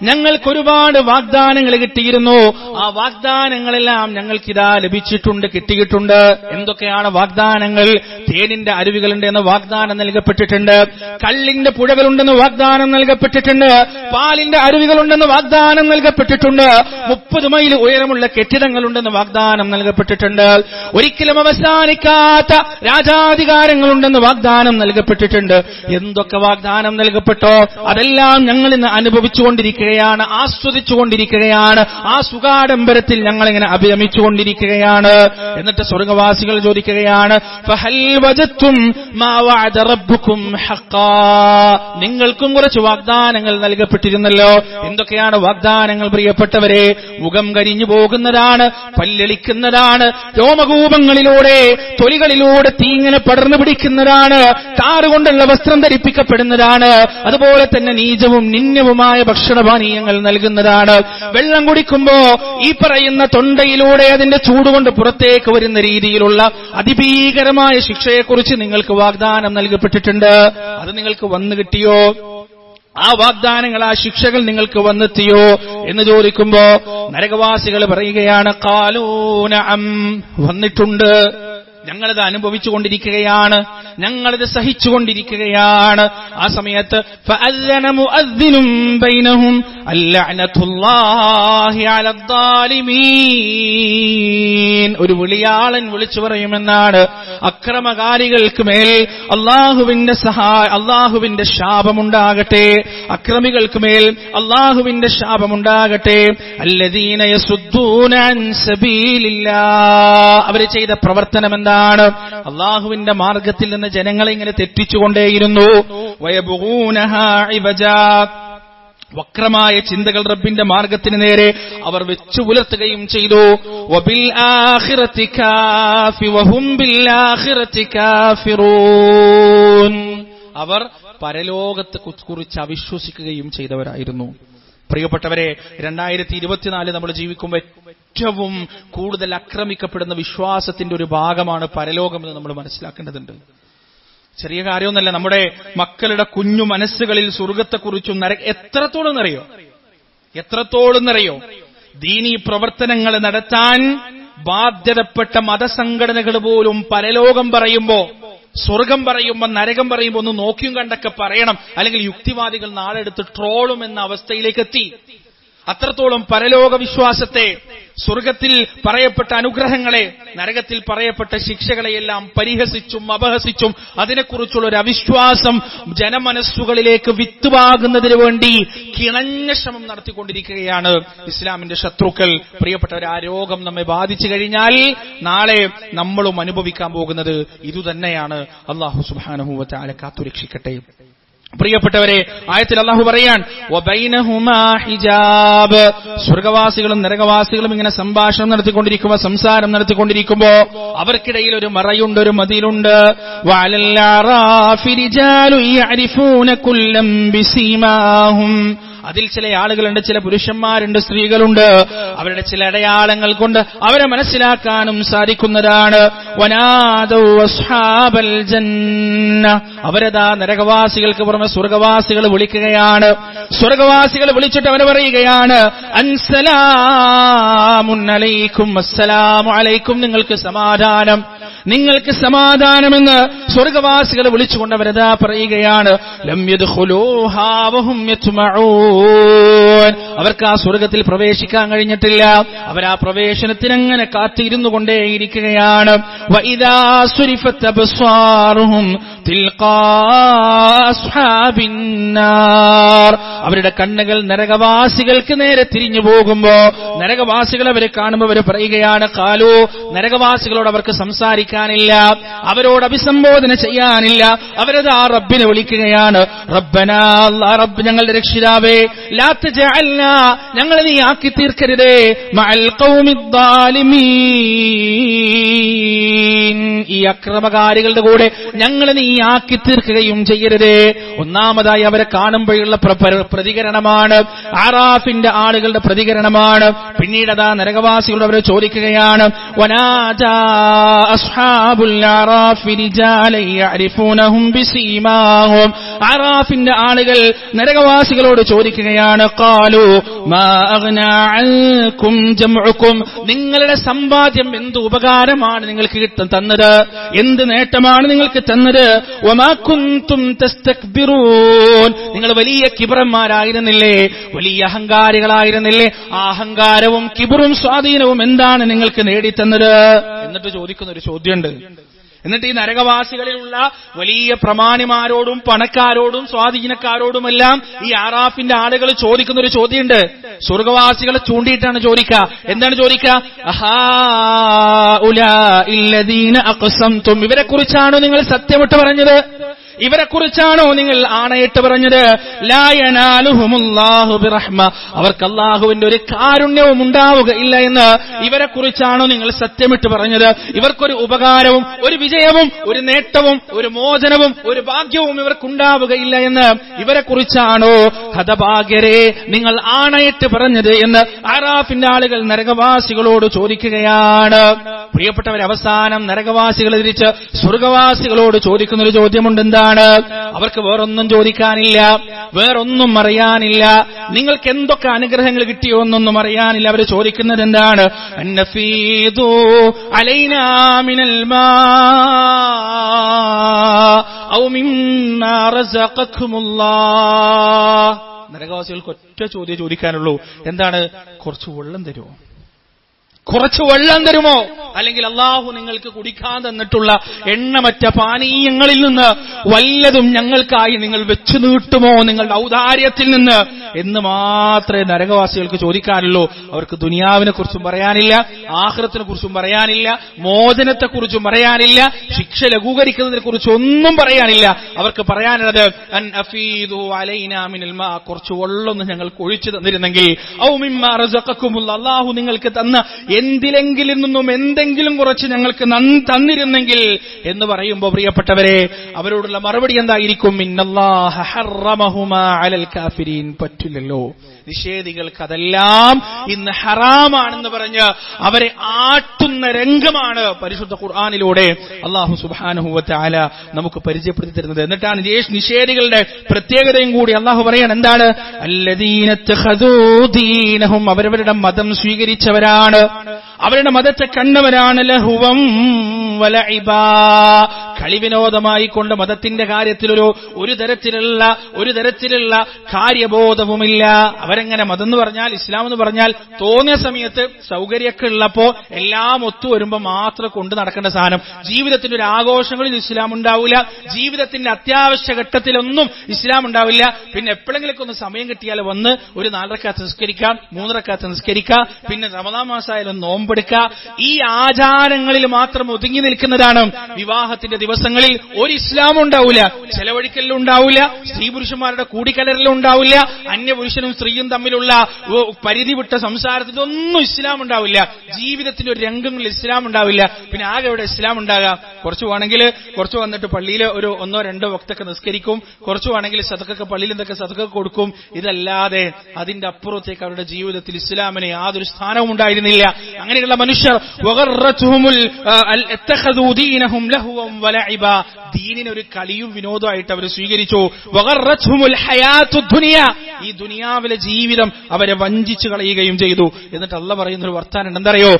ഞങ്ങൾക്ക് ഒരുപാട് വാഗ്ദാനങ്ങൾ കിട്ടിയിരുന്നു. ആ വാഗ്ദാനങ്ങളെല്ലാം ഞങ്ങൾക്കിതാ ലഭിച്ചിട്ടുണ്ട്, കിട്ടിയിട്ടുണ്ട്. എന്തൊക്കെയാണ് വാഗ്ദാനങ്ങൾ? തേനിന്റെ അരുവികളുണ്ട് എന്ന വാഗ്ദാനം നൽകപ്പെട്ടിട്ടുണ്ട്. കള്ളിന്റെ പുഴകളുണ്ടെന്ന് വാഗ്ദാനം നൽകപ്പെട്ടിട്ടുണ്ട്. പാലിന്റെ അരുവികളുണ്ടെന്ന് വാഗ്ദാനം നൽകപ്പെട്ടിട്ടുണ്ട്. 30 മൈൽ ഉയരമുള്ള കെട്ടിടങ്ങളുണ്ടെന്ന് വാഗ്ദാനം നൽകപ്പെട്ടിട്ടുണ്ട്. ഒരിക്കലും അവസാനിക്കാത്ത രാജാധികാരങ്ങളുണ്ടെന്ന് വാഗ്ദാനം നൽകപ്പെട്ടിട്ടുണ്ട്. എന്തൊക്കെ വാഗ്ദാനം നൽകപ്പെട്ടോ അതെല്ലാം ഞങ്ങൾ ഇന്ന് അനുഭവിച്ചുകൊണ്ടിരിക്കുകയാണ്, ആസ്വദിച്ചുകൊണ്ടിരിക്കുകയാണ്. ആ സുഖാഡംബരത്തിൽ ഞങ്ങളിങ്ങനെ അഭിരമിച്ചുകൊണ്ടിരിക്കുകയാണ്. എന്നിട്ട് സ്വർഗ്ഗവാസികൾ ചോദിക്കുകയാണ്, ഫഹൽ വജത്തും മാ വഅദ റബ്ബുക്കും ഹഖ്ഖാ. നിങ്ങൾക്കും കുറച്ച് വാഗ്ദാനങ്ങൾ നൽകപ്പെട്ടിരുന്നല്ലോ. എന്തൊക്കെയാണ് വാഗ്ദാനങ്ങൾ പ്രിയപ്പെട്ടവരെ? മുഖം കരിഞ്ഞു പോകുന്നതാണ്, പല്ലെളിക്കുന്നതാണ്, രോമകൂപങ്ങളിലൂടെ തൊലികളിലൂടെ തീങ്ങനെ പടർന്നു പിടിക്കുന്നതാണ്, കാറുകൊണ്ടുള്ള വസ്ത്രം ധരിപ്പിക്കപ്പെടുന്നതാണ്, അതുപോലെ തന്നെ നീചവും നിന്ദ്യവുമായ ഭക്ഷണപാനീയങ്ങൾ നൽകുന്നതാണ്. വെള്ളം കുടിക്കുമ്പോ ഈ പറയുന്ന തൊണ്ടയിലൂടെ അതിന്റെ ചൂടുകൊണ്ട് പുറത്തേക്ക് വരുന്ന രീതിയിലുള്ള അതിഭീകരമായ ശിക്ഷയെക്കുറിച്ച് നിങ്ങൾക്ക് വാഗ്ദാനം നൽകപ്പെട്ടിട്ടുണ്ട്. അത് നിങ്ങൾക്ക് വന്നു കിട്ടിയോ? ആ വാഗ്ദാനങ്ങൾ, ആ ശിക്ഷകൾ നിങ്ങൾക്ക് വന്നെത്തിയോ എന്ന് ചോദിക്കുമ്പോ നരകവാസികൾ പറയുകയാണ്, ഖാലൂ നഅം, വന്നിട്ടുണ്ട്, ഞങ്ങളിത് അനുഭവിച്ചുകൊണ്ടിരിക്കുകയാണ്, ഞങ്ങളിത് സഹിച്ചുകൊണ്ടിരിക്കുകയാണ്. ആ സമയത്ത് ഫഅദ്ദന മുഅദ്ദിനും ബൈനഹും അൽലഅനതുല്ലാഹി അലദ്ദാലിമീൻ. ഒരു വിളിയാളൻ വിളിച്ചു പറയുമെന്നാണ്, അക്രമകാരികൾക്ക് മേൽ അല്ലാഹുവിന്റെ ശാപമുണ്ടാകട്ടെ, അക്രമികൾക്ക് മേൽ അല്ലാഹുവിന്റെ ശാപമുണ്ടാകട്ടെ. അല്ലദീന യസുദ്ദൂന അൻ സബീലില്ലാഹ്, അവർ ചെയ്ത പ്രവർത്തനം എന്താണ്? അല്ലാഹുവിന്റെ മാർഗത്തിൽ നിന്ന് ജനങ്ങളെ ഇങ്ങനെ തെറ്റിച്ചുകൊണ്ടേയിരുന്നു. വയബ്ഗൂനഹാ ഇവജാ, വക്രമായ ചിന്തകൾ റബ്ബിന്റെ മാർഗത്തിന് നേരെ അവർ വെച്ചു പുലർത്തുകയും ചെയ്തു. വബിൽ ആഖിറതി കാഫി വഹും ബിൽ ആഖിറതി കാഫിറൂൻ, അവർ പരലോകത്തെ കുറിച്ച് അവിശ്വസിക്കുകയും ചെയ്തവരായിരുന്നു. പ്രിയപ്പെട്ടവരെ, 2024 നമ്മൾ ജീവിക്കുമ്പോൾ ഏറ്റവും കൂടുതൽ ആക്രമിക്കപ്പെടുന്ന വിശ്വാസത്തിന്റെ ഒരു ഭാഗമാണ് പരലോകമെന്ന് നമ്മൾ മനസ്സിലാക്കേണ്ടതുണ്ട്. ചെറിയ കാര്യമൊന്നല്ല. നമ്മുടെ മക്കളുടെ കുഞ്ഞു മനസ്സുകളിൽ സ്വർഗത്തെക്കുറിച്ചും എത്രത്തോളം അറിയോ ദീനീ പ്രവർത്തനങ്ങൾ നടത്താൻ ബാധ്യതപ്പെട്ട മതസംഘടനകൾ പോലും പരലോകം പറയുമ്പോ, സ്വർഗം പറയുമ്പോൾ, നരകം പറയുമ്പോൾ ഒന്ന് നോക്കിയും കണ്ടൊക്കെ പറയണം, അല്ലെങ്കിൽ യുക്തിവാദികൾ നാളെ എടുത്ത് ട്രോളും എന്ന അവസ്ഥയിലേക്ക് എത്തി. അത്രത്തോളം പരലോക വിശ്വാസത്തെ, സ്വർഗത്തിൽ പറയപ്പെട്ട അനുഗ്രഹങ്ങളെ, നരകത്തിൽ പറയപ്പെട്ട ശിക്ഷകളെയെല്ലാം പരിഹസിച്ചും അപഹസിച്ചും അതിനെക്കുറിച്ചുള്ള ഒരു അവിശ്വാസം ജനമനസ്സുകളിലേക്ക് വിത്തുവാകുന്നതിന് വേണ്ടി കിണഞ്ഞ ശ്രമം നടത്തിക്കൊണ്ടിരിക്കുകയാണ് ഇസ്ലാമിന്റെ ശത്രുക്കൾ. പ്രിയപ്പെട്ടവർ, ആ രോഗം നമ്മെ ബാധിച്ചു കഴിഞ്ഞാൽ നാളെ നമ്മളും അനുഭവിക്കാൻ പോകുന്നത് ഇതുതന്നെയാണ്. അല്ലാഹു സുബ്ഹാനഹു വ തആല കാത്തുരക്ഷിക്കട്ടെ. പ്രിയപ്പെട്ടവരെ, ആയത്തിൽ അല്ലാഹു പറയാൻ, വബൈനഹുമാ ഹിജാബ്, സ്വർഗവാസികളും നരകവാസികളും ഇങ്ങനെ സംസാരം നടത്തിക്കൊണ്ടിരിക്കുമ്പോ അവർക്കിടയിൽ ഒരു മറയുണ്ട്, ഒരു മതിലുണ്ട്. വഅലൽ അറാഫി റിജാലു യഅരിഫൂന കുല്ലം ബിസീമാഹും, അതിൽ ചില ആളുകളുണ്ട്, ചില പുരുഷന്മാരുണ്ട്, സ്ത്രീകളുണ്ട്. അവരുടെ ചില അടയാളങ്ങൾ കൊണ്ട് അവരെ മനസ്സിലാക്കാനും സാധിക്കുന്നതാണ്. വനാദൗ അസ്ഹാബൽ ജന്ന, അവരതാ നരകവാസികൾക്ക് പുറമെ സ്വർഗവാസികൾ വിളിക്കുകയാണ്. സ്വർഗവാസികൾ വിളിച്ചിട്ട് അവർ പറയുകയാണ്, അൻസലാമുൻ അലൈക്കും, അസ്സലാമു അലൈക്കും, നിങ്ങൾക്ക് സമാധാനം, നിങ്ങൾക്ക് സമാധാനമെന്ന് സ്വർഗവാസികൾ വിളിച്ചുകൊണ്ട് അവരതാ പറയുകയാണ്. ലം യദ്ഖുലൂഹാ വഹും യത്മഊൻ, അവർക്ക് ആ സ്വർഗത്തിൽ പ്രവേശിക്കാൻ കഴിഞ്ഞിട്ടില്ല. അവർ ആ പ്രവേശനത്തിനങ്ങനെ കാത്തിരുന്നു കൊണ്ടേയിരിക്കുകയാണ്. വഇദാ സുരിഫത് അബ്സാറുഹും തിൽഖാ അസ്ഹാബിൻ നാർ, അവരുടെ കണ്ണുകൾ നരകവാസികൾക്ക് നേരെ തിരിഞ്ഞു പോകുമ്പോ നരകവാസികൾ അവരെ കാണുമ്പോൾ അവർ പറയുകയാണ്, ഖാലൂ, നരകവാസികളോട് അവർക്ക് സംസാരിക്കാനില്ല, അവരോട് അഭിസംബോധന ചെയ്യാനില്ല. അവരത് ആ റബ്ബിനെ വിളിക്കുകയാണ്, റബ്ബനാ, റബ്ബ് ഞങ്ങളുടെ രക്ഷിതാവേ, ലാ തജഅൽന ഞങ്ങളെ നീ ആക്കി തീർക്കരുതേ മഅൽ ഖൗമിദ്ദാലിമീൻ, ഈ അക്രമകാരികളുടെ കൂടെ ഞങ്ങളെ നീ ആക്കി തീർക്കുകയും ചെയ്യരുതേ. ഒന്നാമതായി അവരെ കാണുമ്പോഴുള്ള പ്രതികരണമാണ്, ആറാഫിന്റെ ആളുകളുടെ പ്രതികരണമാണ്. പിന്നീട് അതാ നരകവാസികളോട് അവരെ ചോദിക്കുകയാണ്, വനാജാ അസ്ഹാബുൽ അറാഫി റിജാലൻ യഅരിഫൂനഹും ബിസീമാഹും. ആറാഫിന്റെ ആളുകൾ നരകവാസികളോട് ചോദിക്കുകയാണ്, ഖാലു മാ അഗ്നാ അൻകും ജംഉകും, നിങ്ങളുടെ സമ്പാദ്യം എന്ത് ഉപകാരമാണ് നിങ്ങൾക്ക് തന്നത്, എന്ത് നേട്ടമാണ് നിങ്ങൾക്ക് തന്നത്. വമാ കുൻതും തസ്തക്ബിറൂൻ, നിങ്ങൾ വലിയ കിബ്രന്മാരായിരുന്നില്ലേ, വലിയ അഹങ്കാരികളായിരുന്നില്ലേ, ആ അഹങ്കാരവും കിബ്റും സ്വാധീനവും എന്താണ് നിങ്ങൾക്ക് നേടിത്തന്നത് എന്നിട്ട് ചോദിക്കുന്ന ഒരു ചോദ്യമുണ്ട്. എന്നിട്ട് ഈ നരകവാസികളിലുള്ള വലിയ പ്രമാണിമാരോടും പണക്കാരോടും സ്വാധീനക്കാരോടുമെല്ലാം ഈ ആറാഫിന്റെ ആളുകൾ ചോദിക്കുന്ന ഒരു ചോദ്യമുണ്ട്. സ്വർഗവാസികളെ ചൂണ്ടിയിട്ടാണ് ചോദിക്കുക. എന്താണ് ചോദിക്കുക? അഹാഉലാഇല്ലദീന അഖ്സംതും, ഇവരെ കുറിച്ചാണോ നിങ്ങൾ സത്യമിട്ട് പറഞ്ഞത്, ഇവരെ കുറിച്ചാണോ നിങ്ങൾ ആണയിട്ട് പറഞ്ഞത്? ലാ യനാലുഹുമുല്ലാഹു ബിറഹ്മ, അവർക്ക് അല്ലാഹുവിന്റെ ഒരു കാരുണ്യവും ഉണ്ടാവുകയില്ല എന്ന് ഇവരെ കുറിച്ചാണോ നിങ്ങൾ സത്യമിട്ട് പറഞ്ഞത്? ഇവർക്കൊരു ഉപകാരവും ഒരു വിജയവും ഒരു നേട്ടവും ഒരു മോചനവും ഒരു ഭാഗ്യവും ഇവർക്കുണ്ടാവുകയില്ല എന്ന് ഇവരെ കുറിച്ചാണോ ഹതഭാഗ്യരെ നിങ്ങൾ ആണയിട്ട് പറഞ്ഞത് എന്ന് ആറാഫിന്റെ ആളുകൾ നരകവാസികളോട് ചോദിക്കുകയാണ്. പ്രിയപ്പെട്ടവരെ, അവസാനം നരകവാസികളെ തിരിച്ച് സ്വർഗവാസികളോട് ചോദിക്കുന്നൊരു ചോദ്യമുണ്ട്. എന്താണ്? അവർക്ക് വേറൊന്നും ചോദിക്കാനില്ല, വേറൊന്നും അറിയാനില്ല, നിങ്ങൾക്ക് എന്തൊക്കെ അനുഗ്രഹങ്ങൾ കിട്ടിയോ എന്നൊന്നും അറിയാനില്ല. അവർ ചോദിക്കുന്നത് എന്താണ്? അന്നഫീദു അലൈനാ മിനൽ മാ ഔ മിമ്മാ റസഖകുമുല്ലാഹ്. നരകവാസികൾക്ക് ഒറ്റ ചോദ്യം ചോദിക്കാനുള്ളൂ. എന്താണ്? കുറച്ച് വെള്ളം തരുമോ, കുറച്ച് വെള്ളം തരുമോ, അല്ലെങ്കിൽ അള്ളാഹു നിങ്ങൾക്ക് കുടിക്കാൻ തന്നിട്ടുള്ള എണ്ണമറ്റ പാനീയങ്ങളിൽ നിന്ന് വല്ലതും ഞങ്ങൾക്കായി നിങ്ങൾ വെച്ചു നീട്ടുമോ നിങ്ങളുടെ ഔദാര്യത്തിൽ നിന്ന് എന്ന് മാത്രമേ നരകവാസികൾക്ക് ചോദിക്കാനുള്ളൂ. അവർക്ക് ദുനിയാവിനെ കുറിച്ചും പറയാനില്ല, ആഖിറത്തിനെ കുറിച്ചും പറയാനില്ല, മോചനത്തെക്കുറിച്ചും പറയാനില്ല, ശിക്ഷ ലഘൂകരിക്കുന്നതിനെ കുറിച്ചും ഒന്നും പറയാനില്ല. അവർക്ക് പറയാനുള്ളത് അൻ അഫീദു അലൈനാ മിനൽ മാ, കുറച്ച് വെള്ളം ഞങ്ങൾക്ക് ഒഴിച്ചു തന്നിരുന്നെങ്കിൽ, ഔ മിമ്മാ റസഖകുമുല്ലാഹ്, അല്ലാഹു നിങ്ങൾക്ക് തന്ന എന്തിലെങ്കിലും നിന്നും എന്തെങ്കിലും കുറച്ച് ഞങ്ങൾക്ക് തന്നിരുന്നെങ്കിൽ എന്ന് പറയുമ്പോൾ പ്രിയപ്പെട്ടവരെ, അവരോടുള്ള മറുപടി എന്തായിരിക്കും? ഇന്നല്ലാഹ ഹറമഹുമാ അലൽ കാഫിരീൻ. പറ്റില്ലല്ലോ, നിഷേധികൾക്ക് അതെല്ലാം ഇന്ന് ഹറാമാണെന്ന് പറഞ്ഞ് അവരെ ആട്ടുന്ന രംഗമാണ് പരിശുദ്ധ ഖുർആനിലൂടെ അല്ലാഹു സുബ്ഹാനഹു വ തആല നമുക്ക് പരിചയപ്പെടുത്തി തരുന്നത്. എന്നിട്ടാണ് നിഷേധികളുടെ പ്രത്യേകതയും കൂടി അല്ലാഹു പറയാണ്. എന്താണ്? അല്ലദീന തഖദൂ ദീനഹും, അവരവരുടെ മതം സ്വീകരിച്ചവരാണ്, അവരുടെ മതത്തെ കണ്ടവരാണ്. ലഹുവം വലഇബാ, കളിവിനോദമായി കൊണ്ട് മതത്തിന്റെ കാര്യത്തിൽ ഒരു തരത്തിലുള്ള കാര്യബോധവുമില്ല. അവരെങ്ങനെ മതം എന്ന് പറഞ്ഞാൽ, ഇസ്ലാം എന്ന് പറഞ്ഞാൽ തോന്നിയ സമയത്ത് സൗകര്യമൊക്കെ ഉള്ളപ്പോ എല്ലാം ഒത്തുവരുമ്പോ മാത്രം കൊണ്ട് നടക്കേണ്ട സാധനം. ജീവിതത്തിന്റെ ഒരു ആഘോഷങ്ങളിൽ ഇസ്ലാം ഉണ്ടാവില്ല, ജീവിതത്തിന്റെ അത്യാവശ്യ ഘട്ടത്തിലൊന്നും ഇസ്ലാം ഉണ്ടാവില്ല. പിന്നെ എപ്പോഴെങ്കിലൊക്കെ ഒന്ന് സമയം കിട്ടിയാൽ വന്ന് ഒരു 4 റക്അത്ത് നിസ്കരിക്കാം, 3 റക്അത്ത് നിസ്കരിക്കാം, പിന്നെ റമദാൻ മാസമായാലും നോമ്പെടുക്കുക. ഈ ആചാരങ്ങളിൽ മാത്രം ഒതുങ്ങി നിൽക്കുന്നതാണ്. വിവാഹത്തിന്റെ ദിവസങ്ങളിൽ ഒരു ഇസ്ലാം ഉണ്ടാവില്ല, ചെലവഴിക്കലിലും ഉണ്ടാവില്ല, സ്ത്രീ പുരുഷന്മാരുടെ കൂടിക്കലരിലും ഉണ്ടാവില്ല, അന്യപുരുഷനും സ്ത്രീയും തമ്മിലുള്ള പരിധി വിട്ട സംസാരത്തിലൊന്നും ഇസ്ലാം ഉണ്ടാവില്ല. ജീവിതത്തിന്റെ ഒരു രംഗങ്ങളിൽ ഇസ്ലാം ഉണ്ടാവില്ല. പിന്നെ ആകെ എവിടെ ഇസ്ലാം ഉണ്ടാകാം? കുറച്ചു വേണമെങ്കിൽ കുറച്ച് വന്നിട്ട് പള്ളിയിൽ ഒരു 1-2 വക്തൊക്കെ നിസ്കരിക്കും, കുറച്ചു വേണമെങ്കിൽ സദഖൊക്കെ പള്ളിയിൽ എന്തൊക്കെ സദഖ കൊടുക്കും. ഇതല്ലാതെ അതിന്റെ അപ്പുറത്തേക്ക് അവരുടെ ജീവിതത്തിൽ ഇസ്ലാമിന് യാതൊരു സ്ഥാനവും ഉണ്ടായിരുന്നില്ല. അങ്ങനെയുള്ള മനുഷ്യർ ദീനിനെ ഒരു കളിയും വിനോദമായിട്ട് അവർ സ്വീകരിച്ചു. ഈ ദുനിയാവിലെ ജീവിതം അവരെ വഞ്ചിച്ചു കളയുകയും ചെയ്തു. എന്നിട്ട് അല്ലാഹ് പറയുന്ന ഒരു വർത്താനം എന്തറിയോ?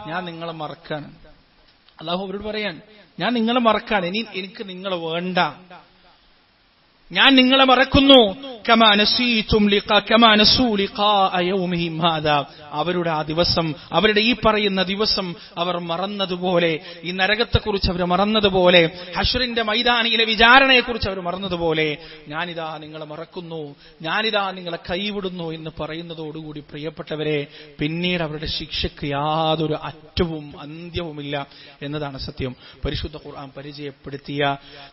ഞാൻ നിങ്ങളെ മറക്കാണ്. അല്ലാഹു അവരോട് പറയാൻ, ഞാൻ നിങ്ങളെ മറക്കാണ്, എനിക്ക് നിങ്ങൾ വേണ്ട. ഞാൻ നിങ്ങളെ മറക്കുന്നു. കമാ നസീതും കമാ നസൂ ലിഖാഅ യൗമിഹിം ഹാദാ. അവരുടെ ആ ദിവസം, അവരുടെ ഈ പറയുന്ന ദിവസം അവർ മറന്നതുപോലെ, ഈ നരകത്തെക്കുറിച്ച് അവർ മറന്നതുപോലെ, ഹശ്റിന്റെ മൈതാനിയിലെ വിചാരണയെക്കുറിച്ച് അവർ മറന്നതുപോലെ ഞാനിതാ നിങ്ങളെ മറക്കുന്നു, ഞാനിതാ നിങ്ങളെ കൈവിടുന്നു എന്ന് പറയുന്നതോടുകൂടി പ്രിയപ്പെട്ടവരെ, പിന്നീട് അവരുടെ ശിക്ഷയ്ക്ക് യാതൊരു അറ്റവും അന്ത്യവുമില്ല എന്നതാണ് സത്യം. പരിശുദ്ധ ഖുർആൻ പരിചയപ്പെടുത്തിയ,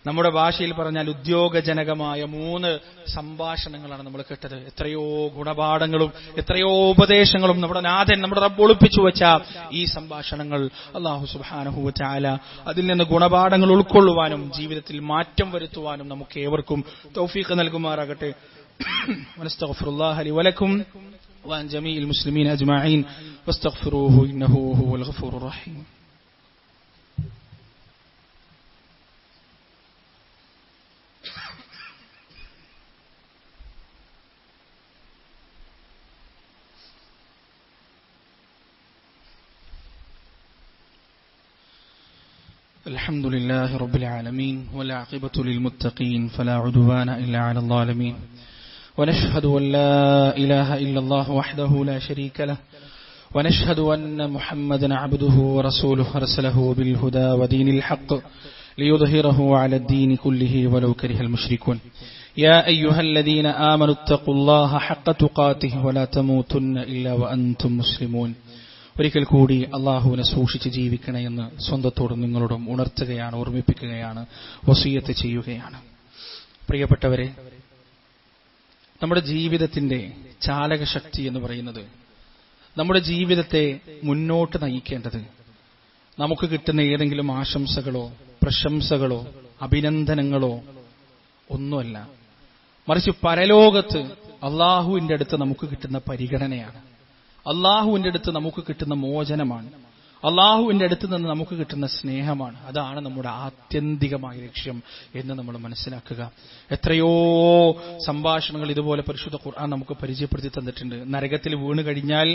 നമ്മുടെ ഭാഷയിൽ പറഞ്ഞാൽ ഉദ്യോഗജനകമായ 3 സംഭാഷണങ്ങളാണ് നമ്മൾ കേട്ടത്. എത്രയോ ഗുണപാഠങ്ങളും എത്രയോ ഉപദേശങ്ങളും നമ്മുടെ നാഥൻ, നമ്മുടെ റബ്ബ് ഒളിപ്പിച്ചു വെച്ച ഈ സംഭാഷണങ്ങൾ അല്ലാഹു സുബ്ഹാനഹു വ തആല അതിൽ നിന്ന് ഗുണപാഠങ്ങൾ ഉൾക്കൊള്ളുവാനും ജീവിതത്തിൽ മാറ്റം വരുത്തുവാനും നമുക്ക് ഏവർക്കും തൗഫീഖ് നൽകുമാറാകട്ടെ. വനസ്തഗ്ഫിറുല്ലാഹ ലി വലക്കും വഅൻ ജമീഇൽ മുസ്ലിമീന അജ്മഈൻ വസ്തഗ്ഫിറൂഹു ഇന്നഹു ഹുവൽ ഗഫൂറുർ റഹീം. الحمد لله رب العالمين والعاقبة للمتقين فلا عدوان إلا على الظالمين ونشهد أن لا إله إلا الله وحده لا شريك له ونشهد أن محمدا عبده ورسوله أرسله بالهدى ودين الحق ليظهره على الدين كله ولو كره المشركون يا أيها الذين آمنوا اتقوا الله حق تقاته ولا تموتن إلا وأنتم مسلمون. ഒരിക്കൽ കൂടി അള്ളാഹുവിനെ സൂക്ഷിച്ച് ജീവിക്കണമെന്ന് സ്വന്തത്തോടും നിങ്ങളോടും ഉണർത്തുകയാണ്, ഓർമ്മിപ്പിക്കുകയാണ്, വസിയ്യത്ത് ചെയ്യുകയാണ്. പ്രിയപ്പെട്ടവരെ, നമ്മുടെ ജീവിതത്തിന്റെ ചാലകശക്തി എന്ന് പറയുന്നത്, നമ്മുടെ ജീവിതത്തെ മുന്നോട്ട് നയിക്കേണ്ടത് നമുക്ക് കിട്ടുന്ന ഏതെങ്കിലും ആശംസകളോ പ്രശംസകളോ അഭിനന്ദനങ്ങളോ ഒന്നുമല്ല, മറിച്ച് പരലോകത്ത് അള്ളാഹുവിന്റെ അടുത്ത് നമുക്ക് കിട്ടുന്ന പരിഗണനയാണ്, അള്ളാഹുവിന്റെ അടുത്ത് നമുക്ക് കിട്ടുന്ന മോചനമാണ്, അള്ളാഹുവിന്റെ അടുത്ത് നിന്ന് നമുക്ക് കിട്ടുന്ന സ്നേഹമാണ്. അതാണ് നമ്മുടെ ആത്യന്തികമായ ലക്ഷ്യം എന്ന് നമ്മൾ മനസ്സിലാക്കുക. എത്രയോ സംഭാഷണങ്ങൾ ഇതുപോലെ പരിശുദ്ധ ഖുർആൻ നമുക്ക് പരിചയപ്പെടുത്തി തന്നിട്ടുണ്ട്. നരകത്തിൽ വീണ് കഴിഞ്ഞാൽ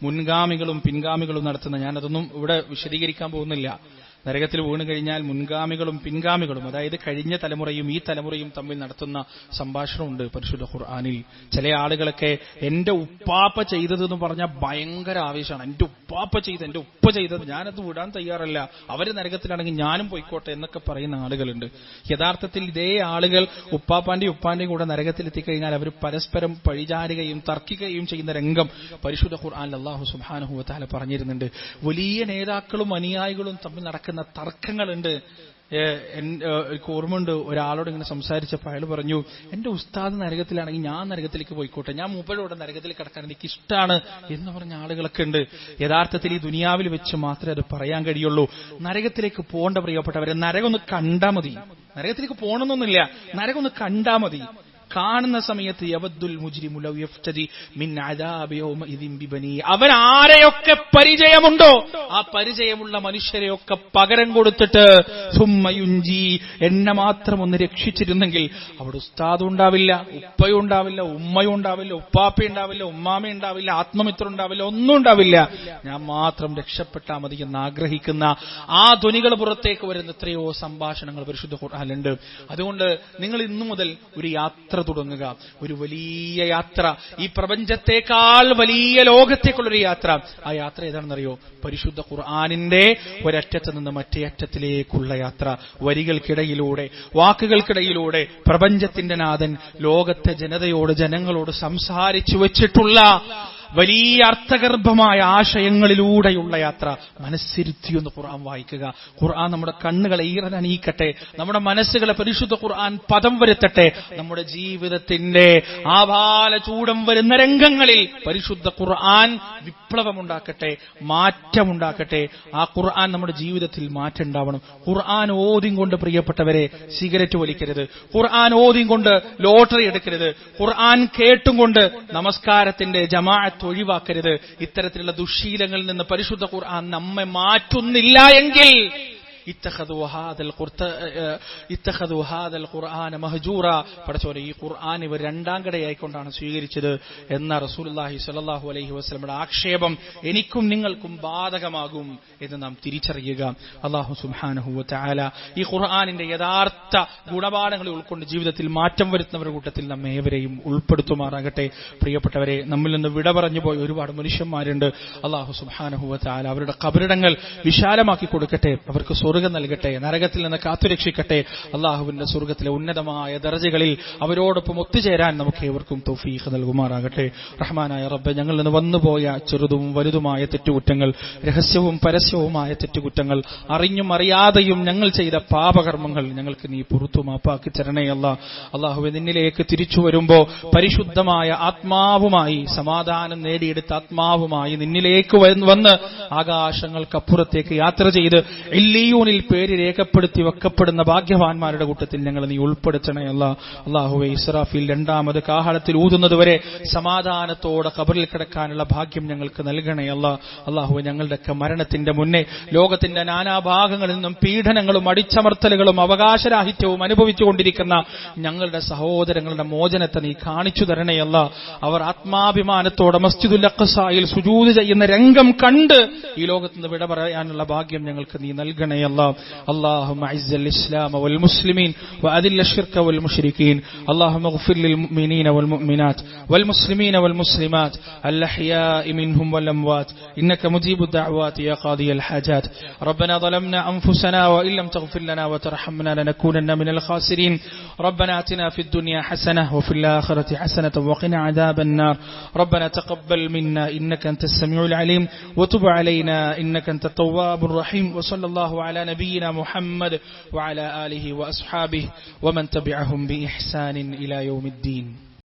മുൻഗാമികളും പിൻഗാമികളും നടത്തുന്ന, ഞാനതൊന്നും ഇവിടെ വിശദീകരിക്കാൻ പോകുന്നില്ല. നരകത്തിൽ വീണ് കഴിഞ്ഞാൽ മുൻഗാമികളും പിൻഗാമികളും, അതായത് കഴിഞ്ഞ തലമുറയും ഈ തലമുറയും തമ്മിൽ നടത്തുന്ന സംഭാഷണമുണ്ട് പരിശുദ്ധ ഖുർആനിൽ. ചില ആളുകളൊക്കെ എന്റെ ഉപ്പാപ്പ ചെയ്തതെന്ന് പറഞ്ഞാൽ ഭയങ്കര ആവേശമാണ്. എന്റെ ഉപ്പാപ്പ ചെയ്ത്, എന്റെ ഉപ്പ ചെയ്തത്, ഞാനത് വിടാൻ തയ്യാറല്ല, അവര് നരകത്തിലാണെങ്കിൽ ഞാനും പോയിക്കോട്ടെ എന്നൊക്കെ പറയുന്ന ആളുകളുണ്ട്. യഥാർത്ഥത്തിൽ ഇതേ ആളുകൾ ഉപ്പാപ്പാന്റെയും ഉപ്പാന്റെയും കൂടെ നരകത്തിലെത്തിക്കഴിഞ്ഞാൽ അവർ പരസ്പരം പഴിചാരുകയും തർക്കിക്കുകയും ചെയ്യുന്ന രംഗം പരിശുദ്ധ ഖുർആനിൽ അല്ലാഹു സുബ്ഹാനഹു വ തആല പറഞ്ഞിരുന്നുണ്ട്. വലിയ നേതാക്കളും അനുയായികളും തമ്മിൽ നടക്കുന്ന തർക്കങ്ങളുണ്ട്. എനിക്ക് ഓർമ്മയുണ്ട്, ഒരാളോട് ഇങ്ങനെ സംസാരിച്ചപ്പോൾ അയാൾ പറഞ്ഞു, എന്റെ ഉസ്താദ് നരകത്തിലാണെങ്കിൽ ഞാൻ നരകത്തിലേക്ക് പോയിക്കോട്ടെ, ഞാൻ മൂപ്പരോടെ നരകത്തിൽ കിടക്കാൻ എനിക്ക് ഇഷ്ടമാണ് എന്ന് പറഞ്ഞ ആളുകളൊക്കെ ഉണ്ട്. യഥാർത്ഥത്തിൽ ഈ ദുനിയാവിൽ വെച്ച് മാത്രമേ അത് പറയാൻ കഴിയുള്ളൂ. നരകത്തിലേക്ക് പോകേണ്ട പ്രിയപ്പെട്ടവരെ, നരകം ഒന്ന് കണ്ടാ മതി. നരകത്തിലേക്ക് പോകണമെന്നൊന്നുമില്ല, നരകം ഒന്ന് കണ്ടാ മതി. കാണുന്ന സമയത്ത് യവദ്ദുൽ മുജ്രിമു ലൗ യഫ്തദി മിൻ അദാബി യൗമഇദിൻ ബിബനി, അവൻ ആരെയൊക്കെ പരിചയമുണ്ടോ ആ പരിചയമുള്ള മനുഷ്യരെയൊക്കെ പകരം കൊടുത്തിട്ട് സുമ്മ യുൻജി, എന്നെ മാത്രം ഒന്ന് രക്ഷിച്ചിരുന്നെങ്കിൽ അവിടെ ഉസ്താദും ഉണ്ടാവില്ല, ഉപ്പയും ഉണ്ടാവില്ല, ഉമ്മയും ഉണ്ടാവില്ല, ഉപ്പാപ്പയുണ്ടാവില്ല, ഉമ്മാമയുണ്ടാവില്ല, ആത്മമിത്രം ഉണ്ടാവില്ല, ഒന്നും ഉണ്ടാവില്ല, ഞാൻ മാത്രം രക്ഷപ്പെട്ടാൽ മതി എന്ന് ആഗ്രഹിക്കുന്ന ആ ധ്വനികൾ പുറത്തേക്ക് വരുന്ന എത്രയോ സംഭാഷണങ്ങൾ പരിശുദ്ധ ഖുർആനിലുണ്ട്. അതുകൊണ്ട് നിങ്ങൾ ഇന്നു മുതൽ ഒരു യാത്ര തുടങ്ങുക, ഒരു വലിയ യാത്ര, ഈ പ്രപഞ്ചത്തെക്കാൾ വലിയ ലോകത്തേക്കുള്ളൊരു യാത്ര. ആ യാത്ര ഏതാണെന്നറിയോ? പരിശുദ്ധ ഖുർആനിന്റെ ഒരറ്റത്ത് നിന്ന് മറ്റേ അറ്റത്തിലേക്കുള്ള യാത്ര. വരികൾക്കിടയിലൂടെ, വാക്കുകൾക്കിടയിലൂടെ പ്രപഞ്ചത്തിന്റെ നാഥൻ ലോകത്തെ ജനങ്ങളോട് സംസാരിച്ചു വെച്ചിട്ടുള്ള വലിയ അർത്ഥഗർഭമായ ആശയങ്ങളിലൂടെയുള്ള യാത്ര. മനസ്സിരുത്തിയൊന്ന് ഖുർആൻ വായിക്കുക. ഖുർആൻ നമ്മുടെ കണ്ണുകളെ ഈറനണിയിക്കട്ടെ, നമ്മുടെ മനസ്സുകളെ പരിശുദ്ധ ഖുർആൻ പദം വരുത്തട്ടെ. നമ്മുടെ ജീവിതത്തിന്റെ ആഭാല ചൂടം വരുന്ന രംഗങ്ങളിൽ പരിശുദ്ധ ഖുർആൻ വിപ്ലവമുണ്ടാക്കട്ടെ, മാറ്റമുണ്ടാക്കട്ടെ. ആ ഖുർആൻ നമ്മുടെ ജീവിതത്തിൽ മാറ്റം ഉണ്ടാവണം. ഖുർആൻ ഓതിയും കൊണ്ട് പ്രിയപ്പെട്ടവരെ സിഗരറ്റ് വലിക്കരുത്, ഖുർആൻ ഓതിയും കൊണ്ട് ലോട്ടറി എടുക്കരുത്, ഖുർആൻ കേട്ടും കൊണ്ട് നമസ്കാരത്തിന്റെ ജമാഅത്ത് ഒഴിവാക്കരുത്. ഇത്തരത്തിലുള്ള ദുശ്ശീലങ്ങളിൽ നിന്ന് പരിശുദ്ധ ഖുർആൻ നമ്മെ മാറ്റുന്നില്ല എങ്കിൽ ഇത്തഖദു ഹാദൽ ഖുർആന മഹ്ജൂറ, പടച്ചോനെ ഈ ഖുർആൻ ഇവർ രണ്ടാം കടയായിക്കൊണ്ടാണ് സ്വീകരിച്ചത് എന്ന റസൂലുള്ളാഹി സ്വല്ലല്ലാഹു അലൈഹി വസല്ലമയുടെ ആക്ഷേപം എനിക്കും നിങ്ങൾക്കും ബാധകമാകും എന്ന് നാം തിരിച്ചറിയുക. അല്ലാഹു സുബ്ഹാനഹു വ തആല ഈ ഖുർആനിന്റെ യഥാർത്ഥ ഗുണപാഠങ്ങൾ ഉൾക്കൊണ്ട് ജീവിതത്തിൽ മാറ്റം വരുത്തുന്നവരുടെ കൂട്ടത്തിൽ നമ്മെ ഏവരെയും ഉൾപ്പെടുത്തുമാറാകട്ടെ. പ്രിയപ്പെട്ടവരെ, നമ്മിൽ നിന്ന് വിട പറഞ്ഞു പോയ ഒരുപാട് മനുഷ്യന്മാരുണ്ട്. അല്ലാഹു സുബ്ഹാനഹു വ തആല അവരുടെ ഖബറിടങ്ങൾ വിശാലമാക്കി കൊടുക്കട്ടെ, അവർക്ക് സ്വർഗ്ഗം നൽകട്ടെ, നരകത്തിൽ നിന്ന് കാത്തുരക്ഷിക്കട്ടെ. അല്ലാഹുവിന്റെ സ്വർഗ്ഗത്തിലെ ഉന്നതമായ ദർജകളിൽ അവരോടൊപ്പം ഒത്തുചേരാൻ നമുക്ക് ഏവർക്കും തൗഫീഖ് നൽകുമാറാകട്ടെ. റഹ്മാനായ റബ്ബേ, ഞങ്ങളിൽ നിന്ന് വന്നുപോയ ചെറുതും വലുതുമായ തെറ്റുകുറ്റങ്ങൾ, രഹസ്യവും പരസ്യവുമായ തെറ്റുകുറ്റങ്ങൾ, അറിഞ്ഞും അറിയാതെയും ഞങ്ങൾ ചെയ്ത പാപകർമ്മങ്ങൾ ഞങ്ങൾക്ക് നീ പുറത്തു മാപ്പാക്കി തരണേ അല്ലാ. അല്ലാഹുവേ, നിന്നിലേക്ക് തിരിച്ചു വരുമ്പോ പരിശുദ്ധമായ ആത്മാവുമായി, സമാധാനം നേടിയെടുത്ത ആത്മാവുമായി നിന്നിലേക്ക് വന്ന് ആകാശങ്ങൾക്കപ്പുറത്തേക്ക് യാത്ര ചെയ്ത് ഇല്ലീയൂനിൽ പേര് രേഖപ്പെടുത്തി വെക്കപ്പെടുന്ന ഭാഗ്യവാന്മാരുടെ കൂട്ടത്തിൽ ഞങ്ങൾ നീ ഉൾപ്പെടുത്തണേ അല്ലാ. അല്ലാഹുവേ, ഇസ്രാഫീൽ രണ്ടാമത് കാഹളത്തിൽ ഊതുന്നതുവരെ സമാധാനത്തോടെ ഖബറിൽ കിടക്കാനുള്ള ഭാഗ്യം ഞങ്ങൾക്ക് നൽകണേ അല്ലാ. അല്ലാഹുവേ, ഞങ്ങളുടെയൊക്കെ മരണത്തിന്റെ മുന്നേ ലോകത്തിന്റെ നാനാഭാഗങ്ങളിൽ നിന്നും പീഡനങ്ങളും അടിച്ചമർത്തലുകളും അവകാശരാഹിത്യവും അനുഭവിച്ചുകൊണ്ടിരിക്കുന്ന ഞങ്ങളുടെ സഹോദരങ്ങളുടെ മോചനത്തെ നീ കാണിച്ചു തരണേ അല്ലാ. അവർ ആത്മാഭിമാനത്തോടെ മസ്ജിദുൽ അഖ്സായിൽ സുജൂദ് ചെയ്യുന്ന രംഗം കണ്ട് ഈ ലോകത്ത് നിന്ന് വിട പറയാനുള്ള ഭാഗ്യം ഞങ്ങൾക്ക് നീ നൽകണേ അല്ലാ. അല്ലാഹുമ്മ അഇസ്സൽ ഇസ്ലാമ വൽ മുസ്ലിമീൻ വഅദില്ല അശ്ശിർക വൽ മുശ്രികീൻ. അല്ലാഹുമ്മ ഇഗ്ഫിർ ലിൽ മുഅ്മിനീന വൽ മുഅ്മിനാത്ത് വൽ മുസ്ലിമീന വൽ മുസ്ലിമാത്ത് അൽ അഹ്യാഇ മിൻഹും വൽ അംവാത്ത് ഇന്നക മുജീബു ദഅവാതി യാ ഖാദിയൽ ഹാജാത്ത്. റബ്ബനാ ളലംനാ അൻഫുസനാ വഇൻ ലം തഗ്ഫിർ ലനാ വതർഹംനാ ലനകൂനന്ന മിനൽ ഖാസിരീൻ. റബ്ബനാ ആതിനാ ഫിദ് ദുനിയാ ഹസനഹ വഫിൽ ആഖിറതി ഹസനത വഖിനാ അദാബൻ നാർ. റബ്ബനാ തഖബ്ബൽ മിന്നാ ഇന്നക അൻതസ് സമീഉൽ അലീം വതുബ് അലൈനാ ഇന്നക അൻതത് തവ്വാബുർ റഹീം. വസല്ലല്ലാഹു അലാ നബിയിനാ മുഹമ്മദ് വഅലാ ആലിഹി വഅസ്ഹാബിഹി വമൻ തബിഅഹും ബിഇഹ്സാനിൻ ഇലാ യൗമിദ്ദീൻ.